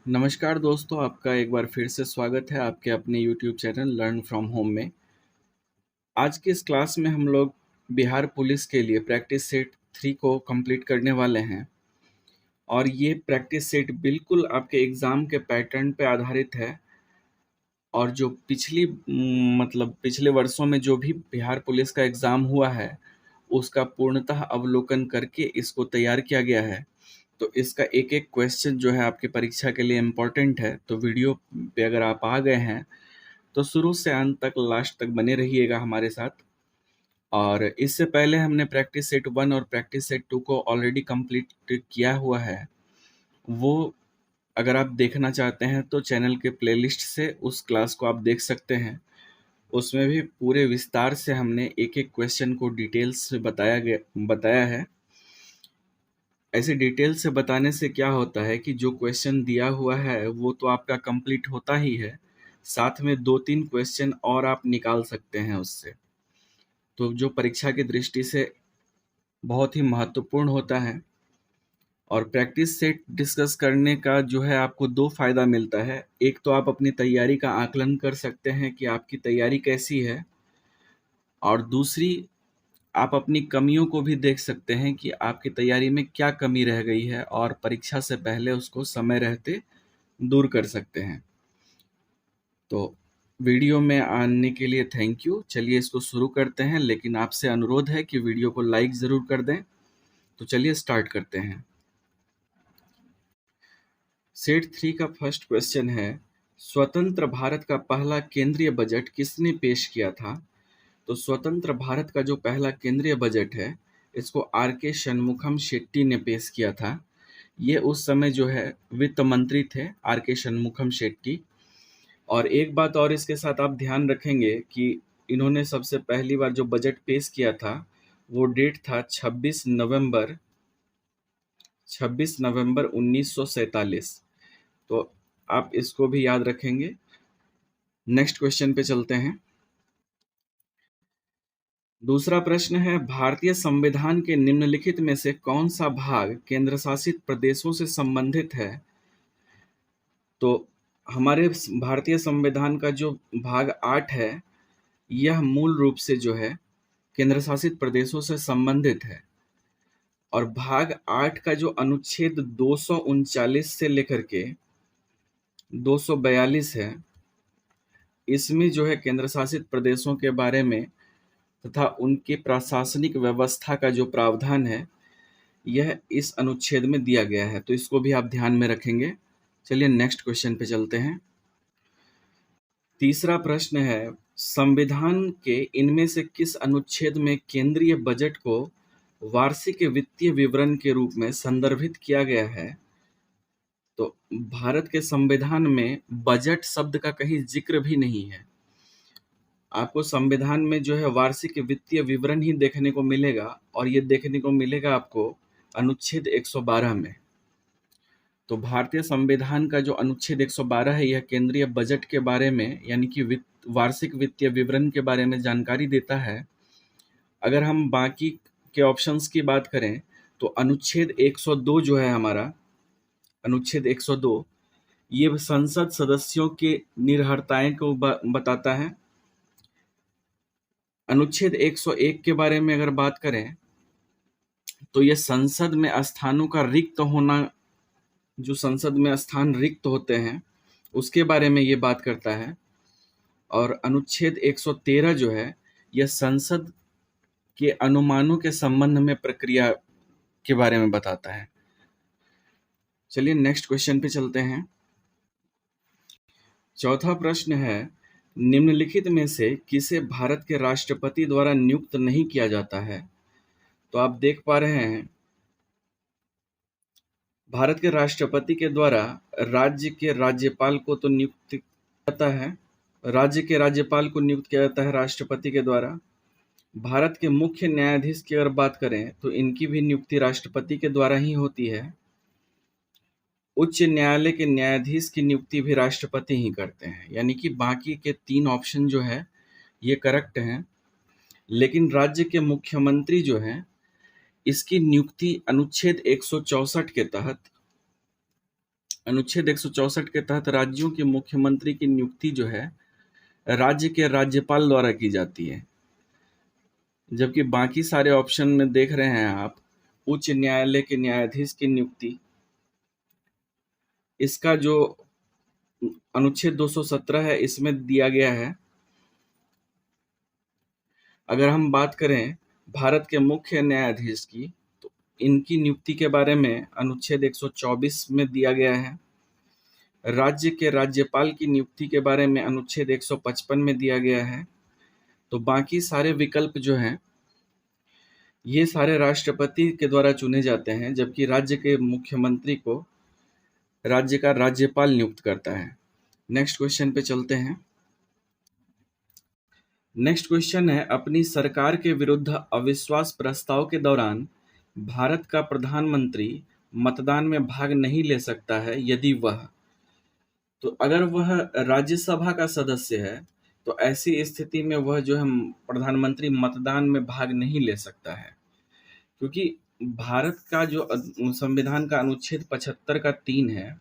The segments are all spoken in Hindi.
नमस्कार दोस्तों, आपका एक बार फिर से स्वागत है आपके अपने YouTube channel learn from home में। आज की इस क्लास में हम लोग बिहार पुलिस के लिए प्रैक्टिस सेट 3 को कंप्लीट करने वाले हैं और ये प्रैक्टिस सेट बिल्कुल आपके एग्ज़ाम के पैटर्न पे आधारित है और जो पिछले वर्षों में जो भी बिहार पुलिस का एग्ज़ाम हुआ है, उसका पूर्णतः अवलोकन करके इसको तैयार किया गया है। तो इसका एक-एक क्वेश्चन जो है आपकी परीक्षा के लिए इम्पोर्टेंट है, तो वीडियो पे अगर आप आ गए हैं तो शुरू से अंत तक लास्ट तक बने रहिएगा हमारे साथ। और इससे पहले हमने प्रैक्टिस सेट 1 और प्रैक्टिस सेट 2 को ऑलरेडी कंप्लीट किया हुआ है। वो अगर आप देखना चाहते हैं तो चैनल के प्लेलिस्ट से उस क्लास को आप देख सकते हैं। उसमें भी पूरे विस्तार से हमने एक-एक क्वेश्चन को डिटेल्स से बताया है। ऐसे डिटेल से बताने से क्या होता है कि जो क्वेश्चन दिया हुआ है वो तो आपका कंप्लीट होता ही है, साथ में 2-3 क्वेश्चन और आप निकाल सकते हैं उससे। तो जो परीक्षा की दृष्टि से बहुत ही महत्वपूर्ण होता है। और प्रैक्टिस सेट डिस्कस करने का जो है आपको 2 फ़ायदा मिलता है। एक तो आप अपनी तैयारी का आकलन कर सकते हैं कि आपकी तैयारी कैसी है, और दूसरी आप अपनी कमियों को भी देख सकते हैं कि आपकी तैयारी में क्या कमी रह गई है और परीक्षा से पहले उसको समय रहते दूर कर सकते हैं। तो वीडियो में आने के लिए थैंक यू। चलिए इसको शुरू करते हैं, लेकिन आपसे अनुरोध है कि वीडियो को लाइक ज़रूर कर दें। तो चलिए स्टार्ट करते हैं। सेट 3 का फर्स्ट क्वेश्चन है, स्वतंत्र भारत का पहला केंद्रीय बजट किसने पेश किया था? तो स्वतंत्र भारत का जो पहला केंद्रीय बजट है, इसको आर के शनमुखम शेट्टी ने पेश किया था। ये उस समय जो है वित्त मंत्री थे, आर के शनमुखम शेट्टी। और एक बात और इसके साथ आप ध्यान रखेंगे कि इन्होंने सबसे पहली बार जो बजट पेश किया था, वो डेट था 26 नवंबर 1947। तो आप इसको भी याद रखेंगे। नेक्स्ट क्वेश्चन पे चलते हैं। दूसरा प्रश्न है, भारतीय संविधान के निम्नलिखित में से कौन सा भाग केंद्र शासित प्रदेशों से संबंधित है? तो हमारे भारतीय संविधान का जो भाग 8 है, यह मूल रूप से जो है केंद्र शासित प्रदेशों से संबंधित है। और भाग 8 का जो अनुच्छेद 239 से लेकर के 242 है, इसमें जो है केंद्र शासित प्रदेशों के बारे में तथा उनकी प्रशासनिक व्यवस्था का जो प्रावधान है, यह इस अनुच्छेद में दिया गया है। तो इसको भी आप ध्यान में रखेंगे। चलिए नेक्स्ट क्वेश्चन पे चलते हैं। तीसरा प्रश्न है, संविधान के इनमें से किस अनुच्छेद में केंद्रीय बजट को वार्षिक वित्तीय विवरण के रूप में संदर्भित किया गया है? तो भारत के संविधान में बजट शब्द का कहीं जिक्र भी नहीं है। आपको संविधान में जो है वार्षिक वित्तीय विवरण ही देखने को मिलेगा, और ये देखने को मिलेगा आपको अनुच्छेद 112 में। तो भारतीय संविधान का जो अनुच्छेद 112 है, यह केंद्रीय बजट के बारे में यानी कि वार्षिक वित्तीय विवरण के बारे में जानकारी देता है। अगर हम बाकी के ऑप्शंस की बात करें तो अनुच्छेद 102 जो है हमारा, अनुच्छेद 102, ये संसद सदस्यों के निर्भरताएं को बताता है। अनुच्छेद 101 के बारे में अगर बात करें तो ये संसद में स्थानों का रिक्त होना, जो संसद में स्थान रिक्त होते हैं उसके बारे में ये बात करता है। और अनुच्छेद 113 जो है, यह संसद के अनुमानों के संबंध में प्रक्रिया के बारे में बताता है। चलिए नेक्स्ट क्वेश्चन पे चलते हैं। चौथा प्रश्न है, निम्नलिखित में से किसे भारत के राष्ट्रपति द्वारा नियुक्त नहीं किया जाता है? तो आप देख पा रहे हैं, भारत के राष्ट्रपति के द्वारा राज्य के राज्यपाल को तो नियुक्त किया जाता है, राज्य के राज्यपाल को नियुक्त किया जाता है राष्ट्रपति के द्वारा। भारत के मुख्य न्यायाधीश की अगर बात करें तो इनकी भी नियुक्ति राष्ट्रपति के द्वारा ही होती है। उच्च न्यायालय के न्यायाधीश की नियुक्ति भी राष्ट्रपति ही करते हैं। यानी कि बाकी के 3 ऑप्शन जो है ये करेक्ट हैं। लेकिन राज्य के मुख्यमंत्री जो हैं, इसकी नियुक्ति अनुच्छेद 164 के तहत अनुच्छेद 164 के तहत राज्यों के मुख्यमंत्री की नियुक्ति जो है राज्य के राज्यपाल द्वारा की जाती है, जबकि बाकी सारे ऑप्शन में देख रहे हैं आप उच्च न्यायालय के न्यायाधीश की नियुक्ति, इसका जो अनुच्छेद 217 है इसमें दिया गया है। अगर हम बात करें भारत के मुख्य न्यायाधीश की, तो इनकी नियुक्ति के बारे में अनुच्छेद 124 में दिया गया है। राज्य के राज्यपाल की नियुक्ति के बारे में अनुच्छेद 155 में दिया गया है। तो बाकी सारे विकल्प जो हैं ये सारे राष्ट्रपति के द्वारा चुने जाते हैं, जबकि राज्य के मुख्यमंत्री को राज्य का राज्यपाल नियुक्त करता है। नेक्स्ट क्वेश्चन पे चलते हैं। नेक्स्ट क्वेश्चन है, अपनी सरकार के विरुद्ध अविश्वास प्रस्ताव के दौरान भारत का प्रधानमंत्री मतदान में भाग नहीं ले सकता है यदि वह, तो अगर वह राज्यसभा का सदस्य है तो ऐसी स्थिति में वह जो है प्रधानमंत्री मतदान में भाग नहीं ले सकता है, क्योंकि भारत का जो संविधान का अनुच्छेद 75 का 3 है,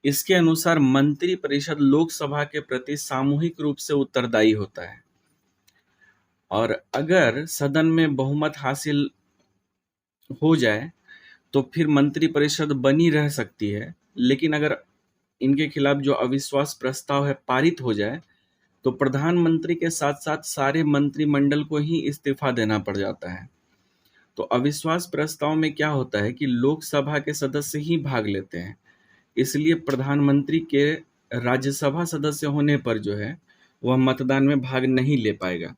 इसके अनुसार मंत्री परिषद लोकसभा के प्रति सामूहिक रूप से उत्तरदायी होता है, और अगर सदन में बहुमत हासिल हो जाए तो फिर मंत्री परिषद बनी रह सकती है, लेकिन अगर इनके खिलाफ जो अविश्वास प्रस्ताव है पारित हो जाए तो प्रधानमंत्री के साथ साथ सारे मंत्रिमंडल को ही इस्तीफा देना पड़ जाता है। तो अविश्वास प्रस्ताव में क्या होता है कि लोकसभा के सदस्य ही भाग लेते हैं, इसलिए प्रधानमंत्री के राज्यसभा सदस्य होने पर जो है वह मतदान में भाग नहीं ले पाएगा।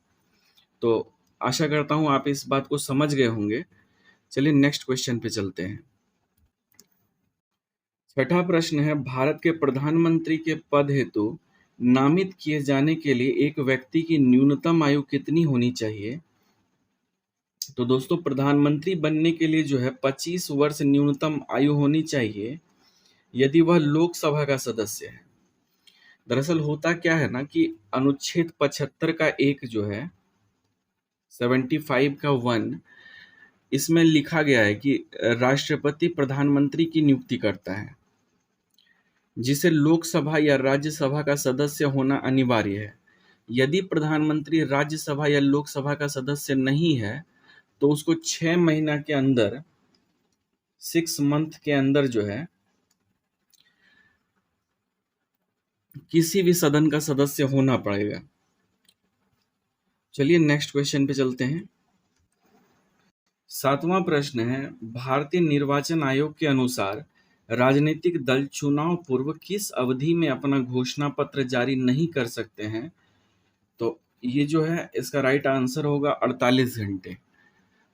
तो आशा करता हूं आप इस बात को समझ गए होंगे। चलिए नेक्स्ट क्वेश्चन पे चलते हैं। छठा प्रश्न है, भारत के प्रधानमंत्री के पद हेतु नामित किए जाने के लिए एक व्यक्ति की न्यूनतम आयु कितनी होनी चाहिए? तो दोस्तों, प्रधानमंत्री बनने के लिए जो है 25 वर्ष न्यूनतम आयु होनी चाहिए यदि वह लोकसभा का सदस्य है। दरअसल होता क्या है ना कि अनुच्छेद 75 का 1 जो है 75 का 1, इसमें लिखा गया है कि राष्ट्रपति प्रधानमंत्री की नियुक्ति करता है, जिसे लोकसभा या राज्यसभा का सदस्य होना अनिवार्य है। यदि प्रधानमंत्री राज्यसभा या लोकसभा का सदस्य नहीं है तो उसको 6 महीना के अंदर 6 मंथ के अंदर जो है किसी भी सदन का सदस्य होना पड़ेगा। चलिए नेक्स्ट क्वेश्चन पे चलते हैं। 7वां प्रश्न है, भारतीय निर्वाचन आयोग के अनुसार राजनीतिक दल चुनाव पूर्व किस अवधि में अपना घोषणा पत्र जारी नहीं कर सकते हैं? तो ये जो है इसका राइट आंसर होगा 48 घंटे।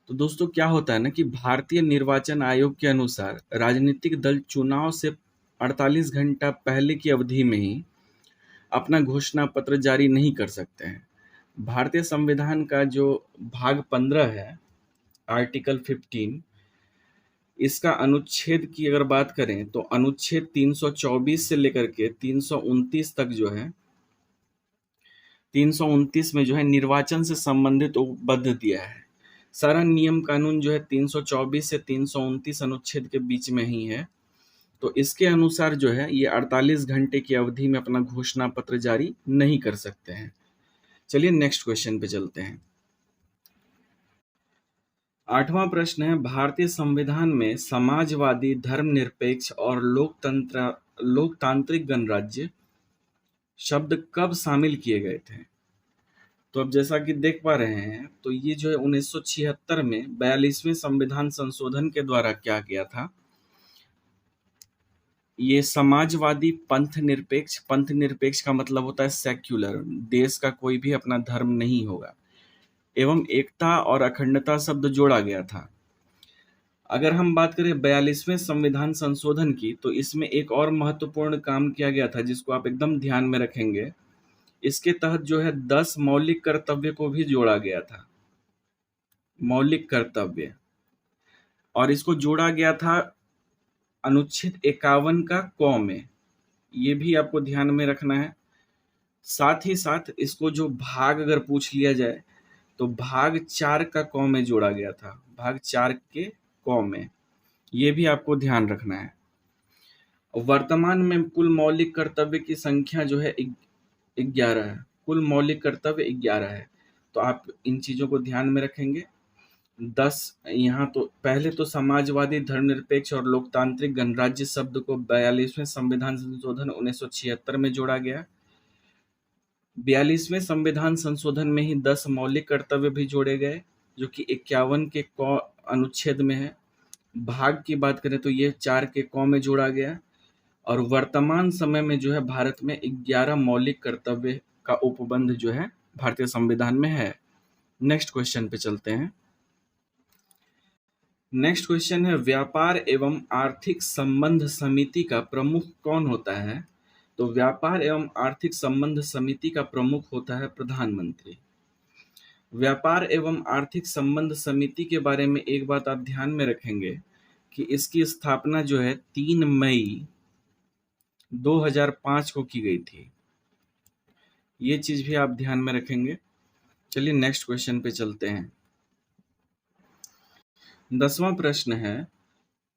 तो दोस्तों क्या होता है ना कि भारतीय निर्वाचन आयोग के अनुसार राजनीतिक दल चुनाव से 48 घंटा पहले की अवधि में ही अपना घोषणा पत्र जारी नहीं कर सकते हैं। भारतीय संविधान का जो भाग 15 है, आर्टिकल 15, इसका अनुच्छेद की अगर बात करें तो अनुच्छेद 324 से लेकर के 329 तक जो है 329 में जो है निर्वाचन से संबंधित उपबद्ध दिया है। सारा नियम कानून जो है 324 से 329 अनुच्छेद के बीच में ही है। तो इसके अनुसार जो है ये 48 घंटे की अवधि में अपना घोषणा पत्र जारी नहीं कर सकते हैं। चलिए नेक्स्ट क्वेश्चन पे चलते हैं। 8वां प्रश्न है, भारतीय संविधान में समाजवादी, धर्मनिरपेक्ष और लोकतांत्रिक गणराज्य शब्द कब शामिल किए गए थे? तो अब जैसा कि देख पा रहे हैं तो ये जो है 1976 में 42वें संविधान संशोधन के द्वारा क्या किया था, ये समाजवादी, पंथ निरपेक्ष का मतलब होता है सेक्युलर, देश का कोई भी अपना धर्म नहीं होगा, एवं एकता और अखंडता शब्द जोड़ा गया था। अगर हम बात करें 42वें संविधान संशोधन की, तो इसमें एक और महत्वपूर्ण काम किया गया था जिसको आप एकदम ध्यान में रखेंगे। इसके तहत जो है 10 मौलिक कर्तव्य को भी जोड़ा गया था, मौलिक कर्तव्य, और इसको जोड़ा गया था अनुच्छेद 51 का क में, ये भी आपको ध्यान में रखना है। साथ ही साथ इसको जो भाग अगर पूछ लिया जाए तो भाग 4 का क में जोड़ा गया था, भाग 4 के क में, ये भी आपको ध्यान रखना है। वर्तमान में कुल मौलिक कर्तव्य की संख्या जो है 11 है। कुल मौलिक कर्तव्य 11 है। तो आप इन चीज़ों को ध्यान में रखेंगे। 10 यहाँ तो पहले तो समाजवादी, धर्मनिरपेक्ष और लोकतांत्रिक गणराज्य शब्द को 42वें संविधान संशोधन 1976 में जोड़ा गया। 42वें संविधान संशोधन में ही 10 मौलिक कर्तव्य भी जोड़े गए, जो कि 51 के क अनुच्छेद में है। भाग की बात करें तो ये 4 के क में जोड़ा गया। और वर्तमान समय में जो है भारत में 11 मौलिक कर्तव्य का उपबंध जो है भारतीय संविधान में है। नेक्स्ट क्वेश्चन पे चलते हैं। नेक्स्ट क्वेश्चन है, व्यापार एवं आर्थिक संबंध समिति का प्रमुख कौन होता है? तो व्यापार एवं आर्थिक संबंध समिति का प्रमुख होता है प्रधानमंत्री। व्यापार एवं आर्थिक संबंध समिति के बारे में एक बात आप ध्यान में रखेंगे कि इसकी स्थापना जो है 3 मई 2005 को की गई थी। ये चीज भी आप ध्यान में रखेंगे। चलिए नेक्स्ट क्वेश्चन पे चलते हैं। 10वां प्रश्न है,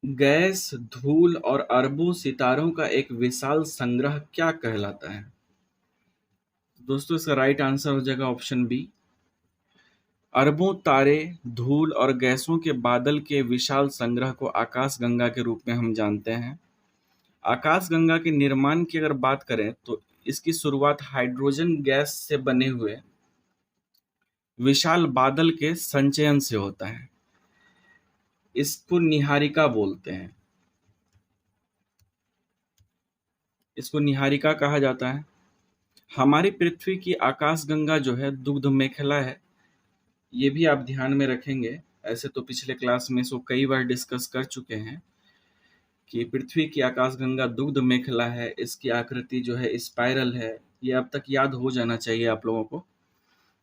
गैस, धूल और अरबों सितारों का एक विशाल संग्रह क्या कहलाता है? दोस्तों इसका राइट आंसर हो जाएगा ऑप्शन बी। अरबों तारे, धूल और गैसों के बादल के विशाल संग्रह को आकाशगंगा के रूप में हम जानते हैं। आकाशगंगा के निर्माण की अगर बात करें तो इसकी शुरुआत हाइड्रोजन गैस से बने हुए विशाल बादल के संचयन से होता है। इसको निहारिका बोलते हैं। इसको निहारिका कहा जाता है। हमारी पृथ्वी की आकाशगंगा जो है दुग्ध मेखला है। ये भी आप ध्यान में रखेंगे। ऐसे तो पिछले क्लास में इसको कई बार डिस्कस कर चुके हैं कि पृथ्वी की आकाशगंगा दुग्ध मेखला है। इसकी आकृति जो है स्पाइरल है। ये अब तक याद हो जाना चाहिए आप लोगों को।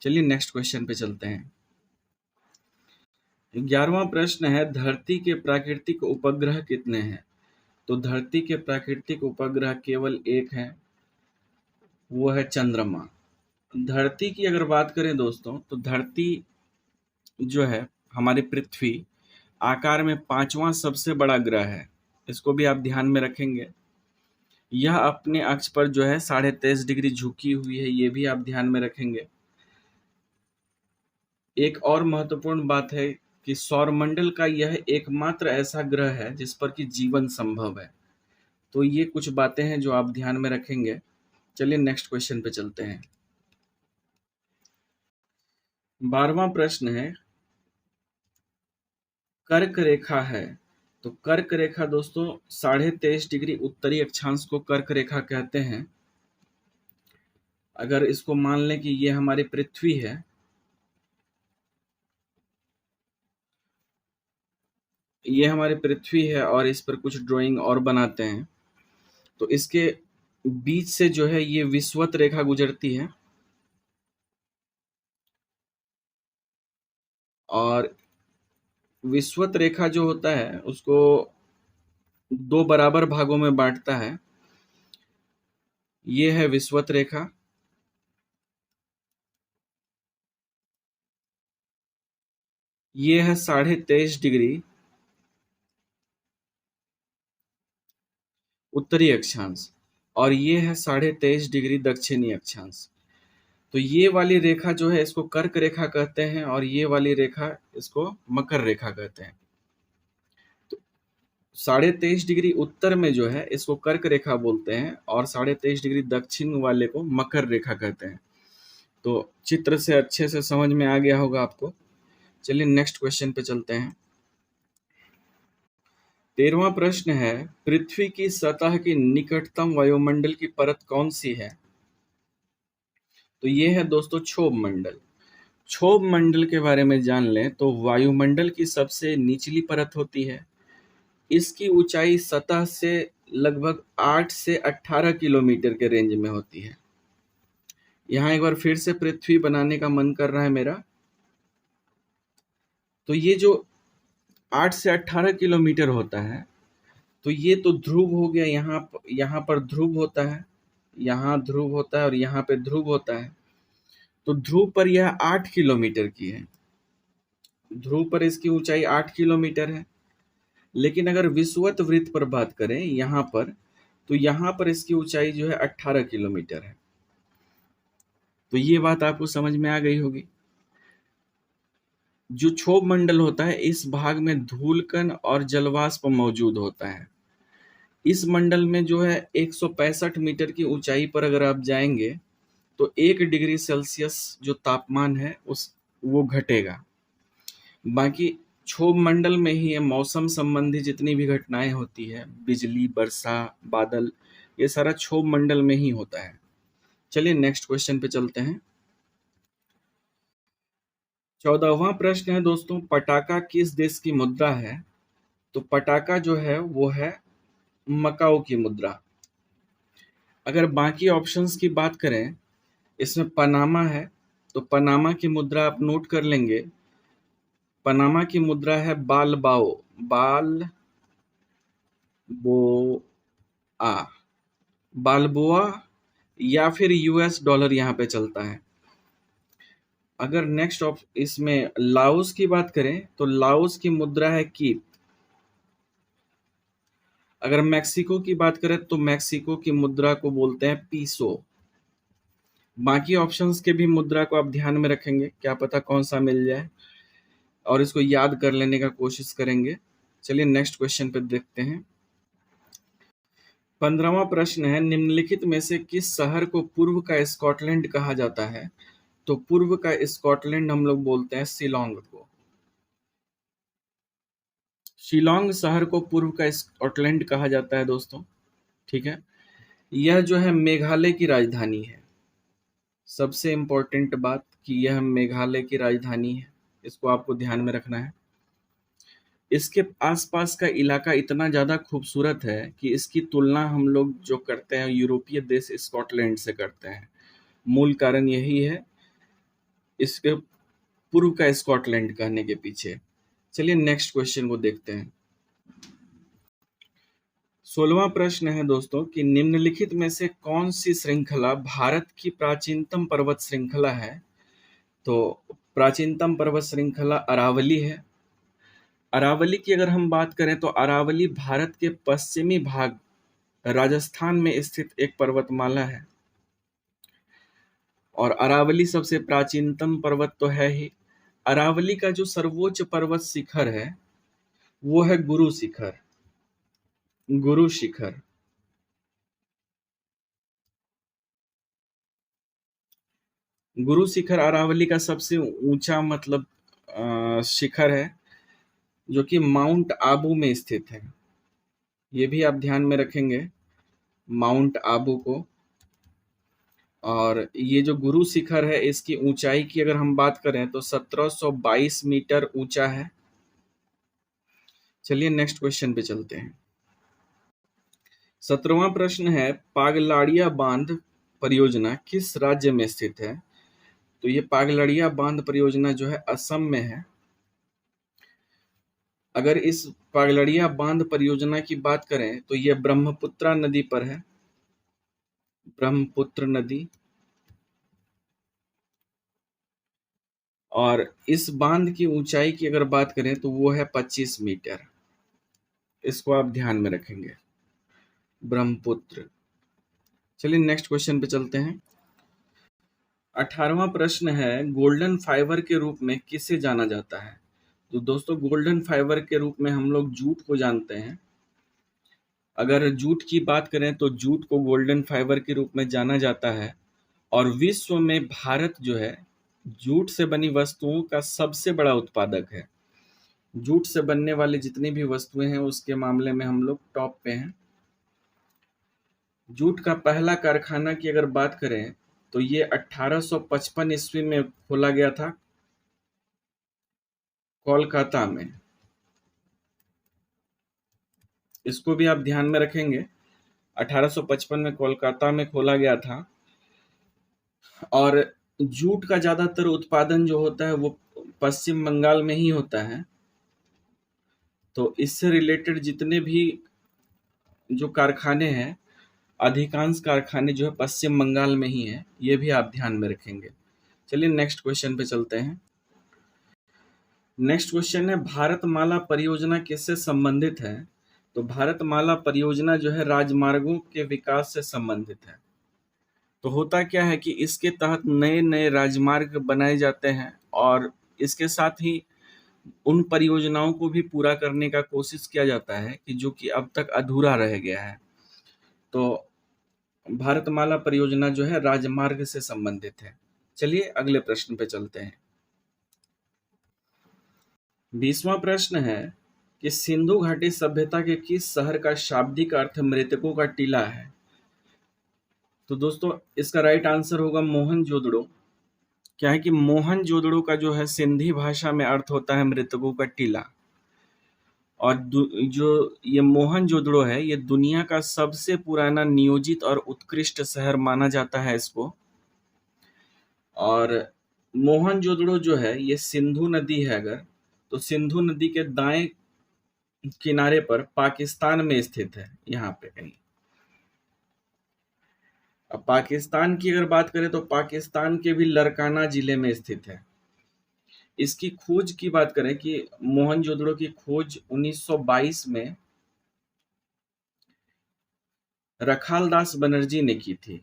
चलिए नेक्स्ट क्वेश्चन पे चलते हैं। 11वां प्रश्न है, धरती के प्राकृतिक उपग्रह कितने हैं? तो धरती के प्राकृतिक उपग्रह केवल एक है, वो है चंद्रमा। धरती की अगर बात करें दोस्तों तो धरती जो है हमारी पृथ्वी आकार में 5वां सबसे बड़ा ग्रह है। इसको भी आप ध्यान में रखेंगे। यह अपने अक्ष पर जो है 23.5 डिग्री झुकी हुई है। ये भी आप ध्यान में रखेंगे। एक और महत्वपूर्ण बात है कि सौरमंडल का यह एकमात्र ऐसा ग्रह है जिस पर कि जीवन संभव है। तो ये कुछ बातें हैं जो आप ध्यान में रखेंगे। चलिए नेक्स्ट क्वेश्चन पे चलते हैं। 12वां प्रश्न है, कर्क रेखा है। तो कर्क रेखा दोस्तों 23.5 डिग्री उत्तरी अक्षांश को कर्क रेखा कहते हैं। अगर इसको मान लें कि ये हमारी पृथ्वी है, ये हमारी पृथ्वी है और इस पर कुछ ड्राइंग और बनाते हैं तो इसके बीच से जो है ये विषुवत रेखा गुजरती है और विषुवत रेखा जो होता है उसको 2 बराबर भागों में बांटता है। ये है विषुवत रेखा, ये है 23.5 डिग्री उत्तरी अक्षांश और ये है 23.5 डिग्री दक्षिणी अक्षांश। तो ये वाली रेखा जो है इसको कर्क रेखा कहते हैं और ये वाली रेखा इसको मकर रेखा कहते हैं। तो 23.5 डिग्री उत्तर में जो है इसको कर्क रेखा बोलते हैं और 23.5 डिग्री दक्षिण वाले को मकर रेखा कहते हैं। तो चित्र से अच्छे से समझ में आ गया होगा आपको। चलिए नेक्स्ट क्वेश्चन पे चलते हैं। 13वां प्रश्न है, पृथ्वी की सतह की निकटतम वायुमंडल की परत कौन सी है? तो ये है दोस्तों क्षोभ मंडल। क्षोभ मंडल के बारे में जान लें तो वायुमंडल की सबसे निचली परत होती है। इसकी ऊंचाई सतह से लगभग 8 से 18 किलोमीटर के रेंज में होती है। यहाँ एक बार फिर से पृथ्वी बनाने का मन कर रहा है मेरा। तो ये जो 8 से 18 किलोमीटर होता है तो ये तो ध्रुव हो गया। यहाँ पर ध्रुव होता है, यहाँ ध्रुव होता है और यहाँ पे ध्रुव होता है। तो ध्रुव पर यह 8 किलोमीटर की है। ध्रुव पर इसकी ऊंचाई 8 किलोमीटर है। लेकिन अगर विषुवत वृत्त पर बात करें यहाँ पर तो यहाँ पर इसकी ऊंचाई जो है 18 किलोमीटर है। तो ये बात आपको समझ में आ गई होगी। जो क्षोभ मंडल होता है, इस भाग में धूलकण और जलवाष्प मौजूद होता है। इस मंडल में जो है 165 मीटर की ऊंचाई पर अगर आप जाएंगे तो 1 डिग्री सेल्सियस जो तापमान है उस वो घटेगा। बाकी क्षोभ मंडल में ही ये मौसम संबंधी जितनी भी घटनाएं होती है, बिजली, वर्षा, बादल, ये सारा क्षोभ मंडल में ही होता है। चलिए नेक्स्ट क्वेश्चन पे चलते हैं। 14वां प्रश्न है दोस्तों, पटाका किस देश की मुद्रा है? तो पटाका जो है वो है मकाओ की मुद्रा। अगर बाकी ऑप्शंस की बात करें, इसमें पनामा है, तो पनामा की मुद्रा आप नोट कर लेंगे। पनामा की मुद्रा है बालबाओ, बाल बो आ बालबोआ, या फिर यूएस डॉलर यहाँ पे चलता है। अगर नेक्स्ट इसमें लाओस की बात करें तो लाओस की मुद्रा है कीप। अगर मैक्सिको की बात करें तो मैक्सिको की मुद्रा को बोलते हैं पीसो। बाकी ऑप्शंस के भी मुद्रा को आप ध्यान में रखेंगे, क्या पता कौन सा मिल जाए, और इसको याद कर लेने का कोशिश करेंगे। चलिए नेक्स्ट क्वेश्चन पे देखते हैं। 15वां प्रश्न है, निम्नलिखित में से किस शहर को पूर्व का स्कॉटलैंड कहा जाता है? तो पूर्व का स्कॉटलैंड हम लोग बोलते हैं शिलोंग को। शिलोंग शहर को पूर्व का स्कॉटलैंड कहा जाता है दोस्तों, ठीक है। यह जो है मेघालय की राजधानी है। सबसे इम्पोर्टेंट बात कि यह मेघालय की राजधानी है, इसको आपको ध्यान में रखना है। इसके आसपास का इलाका इतना ज़्यादा खूबसूरत है कि इसकी तुलना हम लोग जो करते हैं यूरोपीय देश स्कॉटलैंड से करते हैं। मूल कारण यही है इसके पूर्व का स्कॉटलैंड कहने के पीछे। चलिए नेक्स्ट क्वेश्चन को देखते हैं। 16वां प्रश्न है दोस्तों कि निम्नलिखित में से कौन सी श्रृंखला भारत की प्राचीनतम पर्वत श्रृंखला है? तो प्राचीनतम पर्वत श्रृंखला अरावली है। अरावली की अगर हम बात करें तो अरावली भारत के पश्चिमी भाग राजस्थान में स्थित एक पर्वतमाला है, और अरावली सबसे प्राचीनतम पर्वत तो है ही। अरावली का जो सर्वोच्च पर्वत शिखर है वो है गुरु शिखर। गुरु शिखर गुरु शिखर अरावली का सबसे ऊंचा मतलब शिखर है, जो कि माउंट आबू में स्थित है। ये भी आप ध्यान में रखेंगे, माउंट आबू को। और ये जो गुरु शिखर है, इसकी ऊंचाई की अगर हम बात करें तो 1722 मीटर ऊंचा है। चलिए नेक्स्ट क्वेश्चन पे चलते हैं। 17वां प्रश्न है, पागलाड़िया बांध परियोजना किस राज्य में स्थित है? तो ये पागलड़िया बांध परियोजना जो है असम में है। अगर इस पागलड़िया बांध परियोजना की बात करें तो ये ब्रह्मपुत्रा नदी पर है, ब्रह्मपुत्र नदी। और इस बांध की ऊंचाई की अगर बात करें तो वो है 25 मीटर। इसको आप ध्यान में रखेंगे, ब्रह्मपुत्र। चलिए नेक्स्ट क्वेश्चन पे चलते हैं। 18वां प्रश्न है, गोल्डन फाइबर के रूप में किसे जाना जाता है? तो दोस्तों गोल्डन फाइबर के रूप में हम लोग जूट को जानते हैं। अगर जूट की बात करें तो जूट को गोल्डन फाइबर के रूप में जाना जाता है, और विश्व में भारत जो है जूट से बनी वस्तुओं का सबसे बड़ा उत्पादक है। जूट से बनने वाली जितनी भी वस्तुएं हैं उसके मामले में हम लोग टॉप पे हैं। जूट का पहला कारखाना की अगर बात करें तो ये 1855 ईस्वी में खोला गया था, कोलकाता में। इसको भी आप ध्यान में रखेंगे, 1855 में कोलकाता में खोला गया था। और जूट का ज्यादातर उत्पादन जो होता है वो पश्चिम बंगाल में ही होता है। तो इससे रिलेटेड जितने भी जो कारखाने हैं, अधिकांश कारखाने जो है पश्चिम बंगाल में ही है, ये भी आप ध्यान में रखेंगे। चलिए नेक्स्ट क्वेश्चन पे चलते हैं। नेक्स्ट क्वेश्चन है, भारतमाला परियोजना किससे संबंधित है? तो भारतमाला परियोजना जो है राजमार्गों के विकास से संबंधित है। तो होता क्या है कि इसके तहत नए नए राजमार्ग बनाए जाते हैं और इसके साथ ही उन परियोजनाओं को भी पूरा करने का कोशिश किया जाता है कि जो कि अब तक अधूरा रह गया है। तो भारतमाला परियोजना जो है राजमार्ग से संबंधित है। चलिए अगले प्रश्न पे चलते हैं। 20वां प्रश्न है कि सिंधु घाटी सभ्यता के किस शहर का शाब्दिक अर्थ मृतकों का टीला है? तो दोस्तों इसका राइट आंसर होगा मोहनजोदड़ो। क्या है कि मोहनजोदड़ो का जो है सिंधी भाषा में अर्थ होता है मृतकों का टीला। और जो ये मोहनजोदड़ो है ये दुनिया का सबसे पुराना नियोजित और उत्कृष्ट शहर माना जाता है इसको। और मोहनजोदड़ो जो है ये सिंधु नदी है, अगर तो सिंधु नदी के दाएं किनारे पर पाकिस्तान में स्थित है, यहाँ पे कहीं। अब पाकिस्तान की अगर बात करें तो पाकिस्तान के भी लरकाना जिले में स्थित है। इसकी खोज की बात करें कि मोहनजोदड़ो की खोज 1922 में रखाल दास बनर्जी ने की थी।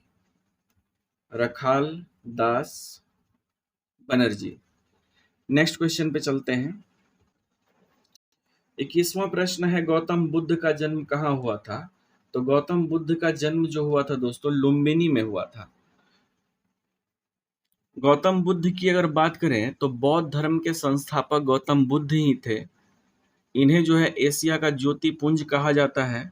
रखाल दास बनर्जी। नेक्स्ट क्वेश्चन पे चलते हैं। 21वां प्रश्न है गौतम बुद्ध का जन्म कहाँ हुआ था? तो गौतम बुद्ध का जन्म जो हुआ था दोस्तों लुम्बिनी में हुआ था। गौतम बुद्ध की अगर बात करें तो बौद्ध धर्म के संस्थापक गौतम बुद्ध ही थे। इन्हें जो है एशिया का ज्योति पुंज कहा जाता है।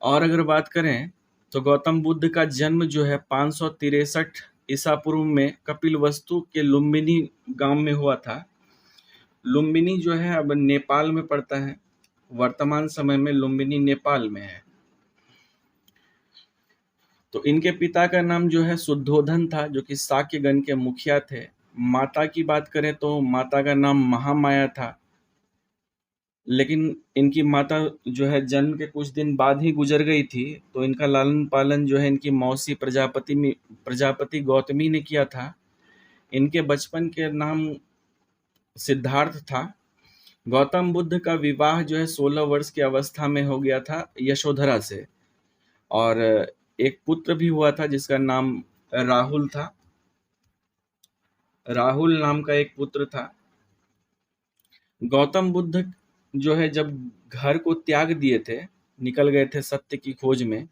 और अगर बात करें तो गौतम बुद्ध का जन्म जो है 563 ईसा पूर्व में कपिलवस्तु के लुम्बिनी गांव में हुआ था। लुम्बिनी जो है अब नेपाल में पड़ता है। वर्तमान समय में लुम्बिनी नेपाल में है। तो इनके पिता का नाम जो है शुद्धोधन था, जो कि शाक्यगण के मुखिया थे। माता की बात करें तो माता का नाम महामाया था, लेकिन इनकी माता जो है जन्म के कुछ दिन बाद ही गुजर गई थी। तो इनका लालन पालन जो है इनकी मौसी प्रजापति गौतमी ने किया था। इनके बचपन के नाम सिद्धार्थ था। गौतम बुद्ध का विवाह जो है 16 वर्ष की अवस्था में हो गया था यशोधरा से, और एक पुत्र भी हुआ था जिसका नाम राहुल था। राहुल नाम का एक पुत्र था। गौतम बुद्ध जो है जब घर को त्याग दिए थे, निकल गए थे सत्य की खोज में,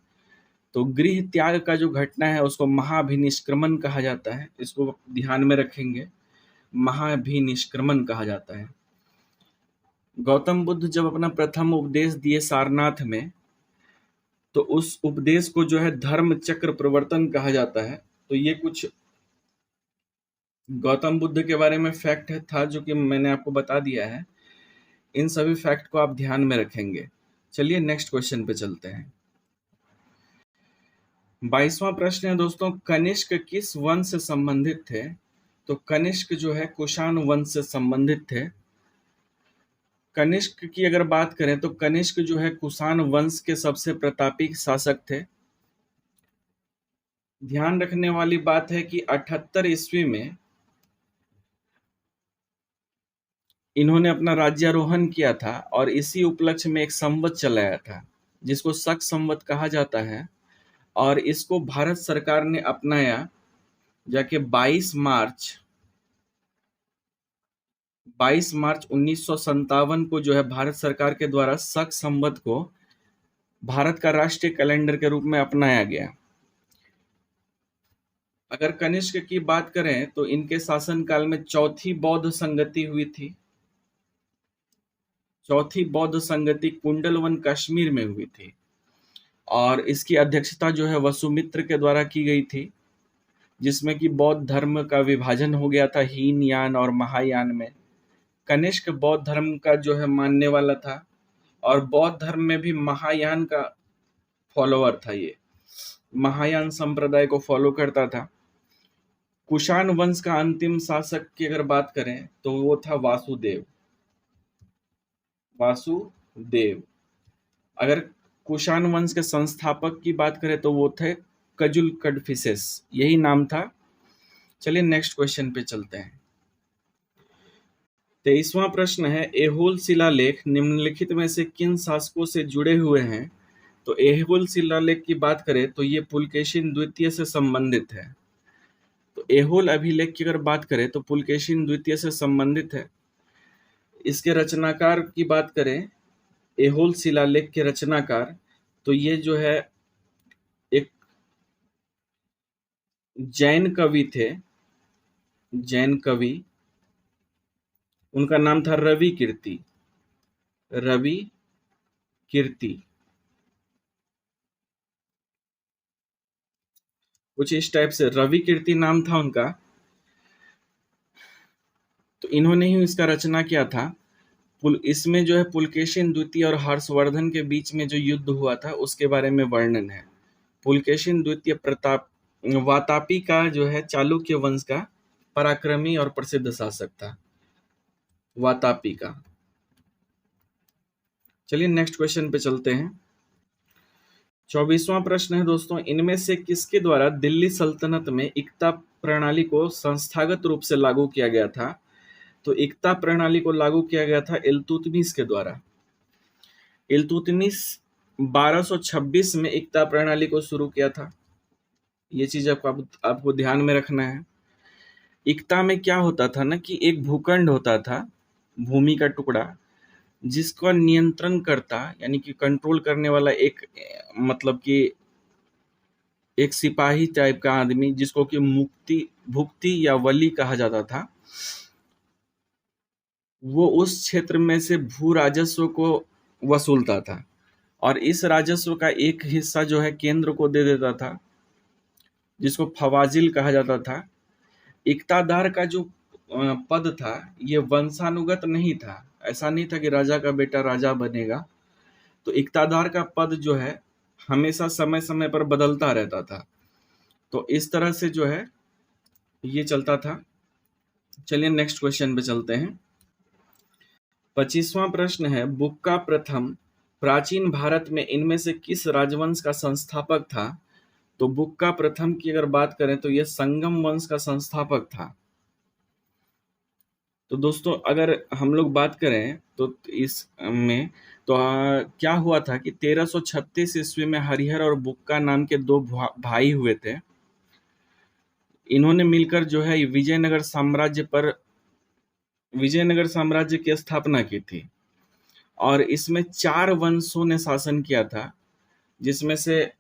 तो गृह त्याग का जो घटना है उसको महाभिनिष्क्रमण कहा जाता है। इसको ध्यान में रखेंगे, महाभिनिष्क्रमण कहा जाता है। गौतम बुद्ध जब अपना प्रथम उपदेश दिए सारनाथ में, तो उस उपदेश को जो है धर्म चक्र प्रवर्तन कहा जाता है। तो ये कुछ गौतम बुद्ध के बारे में फैक्ट था जो कि मैंने आपको बता दिया है। इन सभी फैक्ट को आप ध्यान में रखेंगे। चलिए नेक्स्ट क्वेश्चन पे चलते हैं। 22वां प्रश्न है दोस्तों, कनिष्क किस वंश से संबंधित थे? तो कनिष्क जो है कुषाण वंश से संबंधित थे। कनिष्क की अगर बात करें तो कनिष्क जो है कुषाण वंश के सबसे प्रतापी शासक थे। ध्यान रखने वाली बात है कि 78 ईस्वी में इन्होंने अपना राज्यारोहण किया था और इसी उपलक्ष्य में एक संवत चलाया था जिसको शक संवत कहा जाता है। और इसको भारत सरकार ने अपनाया जाके 22 मार्च 1957 को जो है भारत सरकार के द्वारा शक संवत को भारत का राष्ट्रीय कैलेंडर के रूप में अपनाया गया। अगर कनिष्क की बात करें तो इनके शासनकाल में चौथी बौद्ध संगति हुई थी। चौथी बौद्ध संगति कुंडलवन कश्मीर में हुई थी और इसकी अध्यक्षता जो है वसुमित्र के द्वारा की गई थी, जिसमें कि बौद्ध धर्म का विभाजन हो गया था हीनयान और महायान में। कनिष्क बौद्ध धर्म का जो है मानने वाला था और बौद्ध धर्म में भी महायान का फॉलोअर था। ये महायान संप्रदाय को फॉलो करता था। कुषाण वंश का अंतिम शासक की अगर बात करें तो वो था वासुदेव। अगर कुषाण वंश के संस्थापक की बात करें तो वो थे कजुल कडफिसेस, यही नाम था। चलिए नेक्स्ट क्वेश्चन पे चलते हैं। 23वां प्रश्न है, एहोल शिलालेख निम्नलिखित में से किन शासकों से जुड़े हुए हैं? तो एहोल शिलालेख की बात करें तो ये पुलकेशिन द्वितीय से संबंधित है। तो एहोल अभिलेख की अगर बात करें तो पुलकेशिन द्वितीय से संबंधित है। इसके रचनाकार की बात करें, एहोल शिलालेख के रचनाकार, तो ये जो है एक जैन कवि थे। जैन कवि, उनका नाम था रवि कीर्ति। रवि कीर्ति, कुछ इस टाइप से रवि कीर्ति नाम था उनका। तो इन्होंने ही इसका रचना किया था। इसमें जो है पुलकेशिन द्वितीय और हर्षवर्धन के बीच में जो युद्ध हुआ था उसके बारे में वर्णन है। पुलकेशिन द्वितीय प्रताप वातापी का जो है चालुक्य वंश का पराक्रमी और प्रसिद्ध शासक था, वातापी का। चलिए नेक्स्ट क्वेश्चन पे चलते हैं। 24वां प्रश्न है दोस्तों, इनमें से किसके द्वारा दिल्ली सल्तनत में इक्ता प्रणाली को संस्थागत रूप से लागू किया गया था? तो इक्ता प्रणाली को लागू किया गया था इल्तुतमिश के द्वारा। इल्तुतमिश 1226 में इक्ता प्रणाली को शुरू किया था। ये चीज आपको ध्यान में रखना है। इक्ता में क्या होता था ना कि एक भूखंड होता था, भूमि का टुकड़ा, जिसका नियंत्रण करता यानी कि कंट्रोल करने वाला एक मतलब कि एक सिपाही टाइप का आदमी, जिसको कि भुक्ति या वली कहा जाता था, वो उस क्षेत्र में से भू राजस्व को वसूलता था और इस राजस्व का एक हिस्सा जो है केंद्र को दे देता था, जिसको फवाजिल कहा जाता था। इक्तादार का जो पद था ये वंशानुगत नहीं था। ऐसा नहीं था कि राजा का बेटा राजा बनेगा। तो इक्तादार का पद जो है हमेशा समय समय पर बदलता रहता था। तो इस तरह से जो है ये चलता था। चलिए नेक्स्ट क्वेश्चन पे चलते हैं। 25वां प्रश्न है, बुक्का प्रथम प्राचीन भारत में इनमें से किस राजवंश का संस्थापक था? तो बुक्का प्रथम की अगर बात करें तो यह संगम वंश का संस्थापक था। तो दोस्तों अगर हम लोग बात करें तो इस में तो क्या हुआ था कि 1336 ईस्वी में हरिहर और बुक्का नाम के दो भाई हुए थे। इन्होंने मिलकर जो है विजयनगर साम्राज्य की स्थापना की थी और इसमें 4 वंशों ने शासन किया था, जिसमें से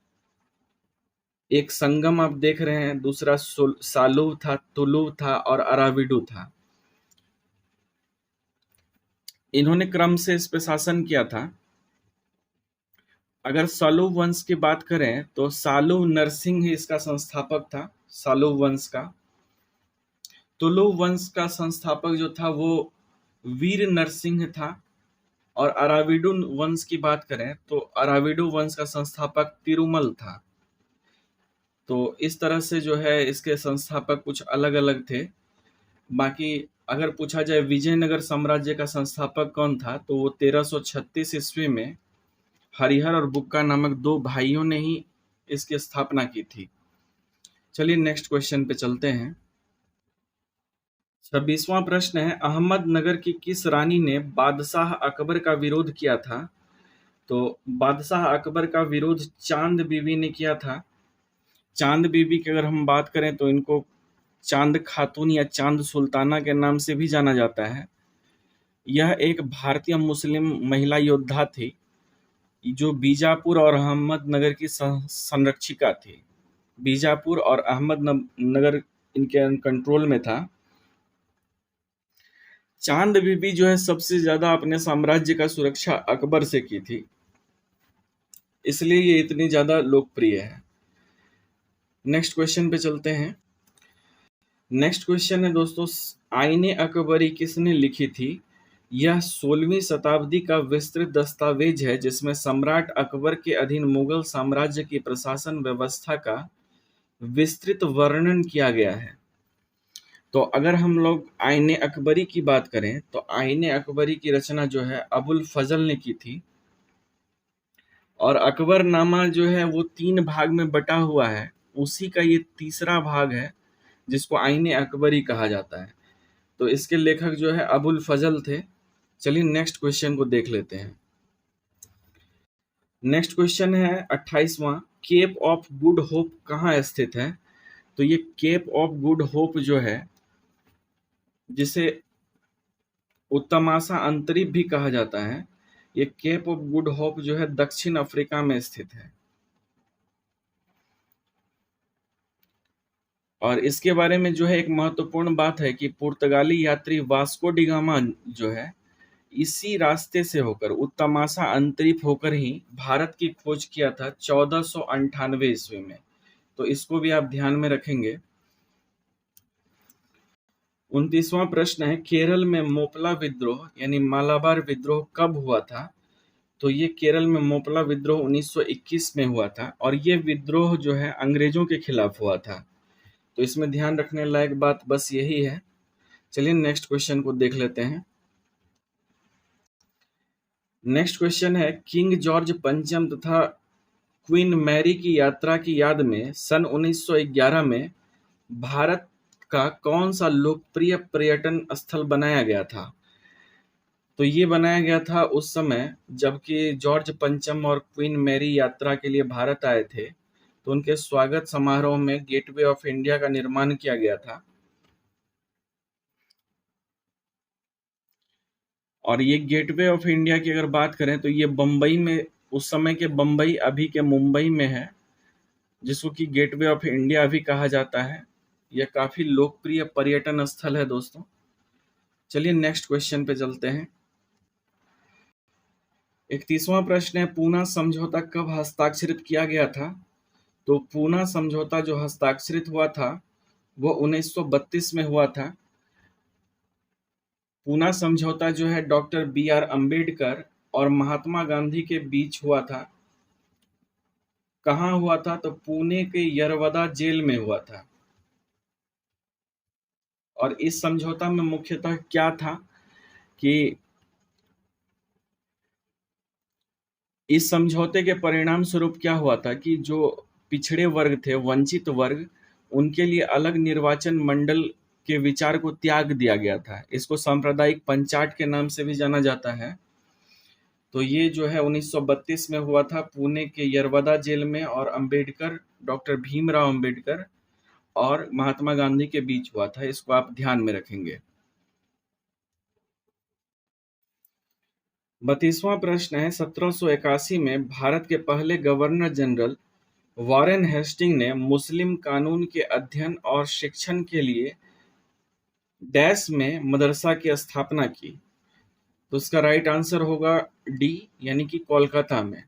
एक संगम आप देख रहे हैं, दूसरा सालुव था, तुलुव था और अराविडु था। इन्होंने क्रम से इस पे शासन किया था। अगर सालुव वंश की बात करें तो सालुव नरसिंह ही इसका संस्थापक था, सालुव वंश का। तुलुव वंश का संस्थापक जो था वो वीर नरसिंह था और अराविडु वंश की बात करें तो अराविडु वंश का संस्थापक तिरुमल था। तो इस तरह से जो है इसके संस्थापक कुछ अलग अलग थे। बाकी अगर पूछा जाए विजयनगर साम्राज्य का संस्थापक कौन था, तो वो 1336 ईस्वी में हरिहर और बुक्का नामक दो भाइयों ने ही इसकी स्थापना की थी। चलिए नेक्स्ट क्वेश्चन पे चलते हैं। 26वां प्रश्न है, अहमदनगर की किस रानी ने बादशाह अकबर का विरोध किया था? तो बादशाह अकबर का विरोध चांद बीबी ने किया था। चांद बीबी की अगर हम बात करें तो इनको चांद खातून या चांद सुल्ताना के नाम से भी जाना जाता है। यह एक भारतीय मुस्लिम महिला योद्धा थी जो बीजापुर और अहमदनगर की संरक्षिका थी। बीजापुर और अहमदनगर इनके कंट्रोल में था। चांद बीबी जो है सबसे ज्यादा अपने साम्राज्य का सुरक्षा अकबर से की थी, इसलिए ये इतनी ज्यादा लोकप्रिय है। नेक्स्ट क्वेश्चन पे चलते हैं। नेक्स्ट क्वेश्चन है दोस्तों, आईने अकबरी किसने लिखी थी? यह 16वीं शताब्दी का विस्तृत दस्तावेज है जिसमें सम्राट अकबर के अधीन मुगल साम्राज्य की प्रशासन व्यवस्था का विस्तृत वर्णन किया गया है। तो अगर हम लोग आईने अकबरी की बात करें तो आईने अकबरी की रचना जो है अबुल फजल ने की थी और अकबरनामा जो है वो 3 भाग में बटा हुआ है। उसी का ये तीसरा भाग है जिसको आईने अकबरी कहा जाता है। तो इसके लेखक जो है अबुल फजल थे। चलिए नेक्स्ट क्वेश्चन को देख लेते हैं। नेक्स्ट क्वेश्चन है 28वां, केप ऑफ गुड होप कहाँ स्थित है? तो ये केप ऑफ गुड होप जो है, जिसे उत्तमासा अंतरीप भी कहा जाता है, ये केप ऑफ गुड होप जो है दक्षिण अफ्रीका में स्थित है। और इसके बारे में जो है एक महत्वपूर्ण बात है कि पुर्तगाली यात्री वास्को डी गामा जो है इसी रास्ते से होकर उत्तमासा अंतरीप होकर ही भारत की खोज किया था 1498 ईस्वी में। तो इसको भी आप ध्यान में रखेंगे। 29वां प्रश्न है, केरल में मोपला विद्रोह यानी मालाबार विद्रोह कब हुआ था? तो ये केरल में मोपला विद्रोह 1921 में हुआ था और ये विद्रोह जो है अंग्रेजों के खिलाफ हुआ था। तो इसमें ध्यान रखने लायक बात बस यही है। चलिए नेक्स्ट क्वेश्चन को देख लेते हैं। नेक्स्ट क्वेश्चन है, किंग जॉर्ज पंचम तथा क्वीन मैरी की यात्रा की याद में सन 1911 में भारत का कौन सा लोकप्रिय पर्यटन स्थल बनाया गया था? तो ये बनाया गया था उस समय जबकि जॉर्ज पंचम और क्वीन मैरी यात्रा के लिए भारत आए थे, तो उनके स्वागत समारोह में गेटवे ऑफ इंडिया का निर्माण किया गया था। और ये गेटवे ऑफ इंडिया की अगर बात करें तो ये बम्बई में, उस समय के बम्बई अभी के मुंबई में है, जिसको कि गेटवे ऑफ इंडिया भी कहा जाता है। यह काफी लोकप्रिय पर्यटन स्थल है दोस्तों। चलिए नेक्स्ट क्वेश्चन पे चलते हैं। 31वां प्रश्न है, पूना समझौता कब हस्ताक्षरित किया गया था? तो पूना समझौता जो हस्ताक्षरित हुआ था वो 1932 में हुआ था। पूना समझौता जो है डॉक्टर BR अम्बेडकर और महात्मा गांधी के बीच हुआ था। कहाँ हुआ था? तो पुणे के यरवदा जेल में हुआ था। और इस समझौता में मुख्यतः क्या था कि इस समझौते के परिणाम स्वरूप क्या हुआ था कि जो पिछड़े वर्ग थे, वंचित वर्ग, उनके लिए अलग निर्वाचन मंडल के विचार को त्याग दिया गया था। इसको सांप्रदायिक पंचाट के नाम से भी जाना जाता है। तो ये जो है 1932 में हुआ था पुणे के यरवदा जेल में, और अंबेडकर, डॉक्टर भीमराव अंबेडकर और महात्मा गांधी के बीच हुआ था। इसको आप ध्यान में रखेंगे। 32वां प्रश्न है, 1781 में भारत के पहले गवर्नर जनरल वॉरेन हेस्टिंग ने मुस्लिम कानून के अध्ययन और शिक्षण के लिए डैश में मदरसा की स्थापना की। तो इसका राइट आंसर होगा डी, यानी कि कोलकाता में।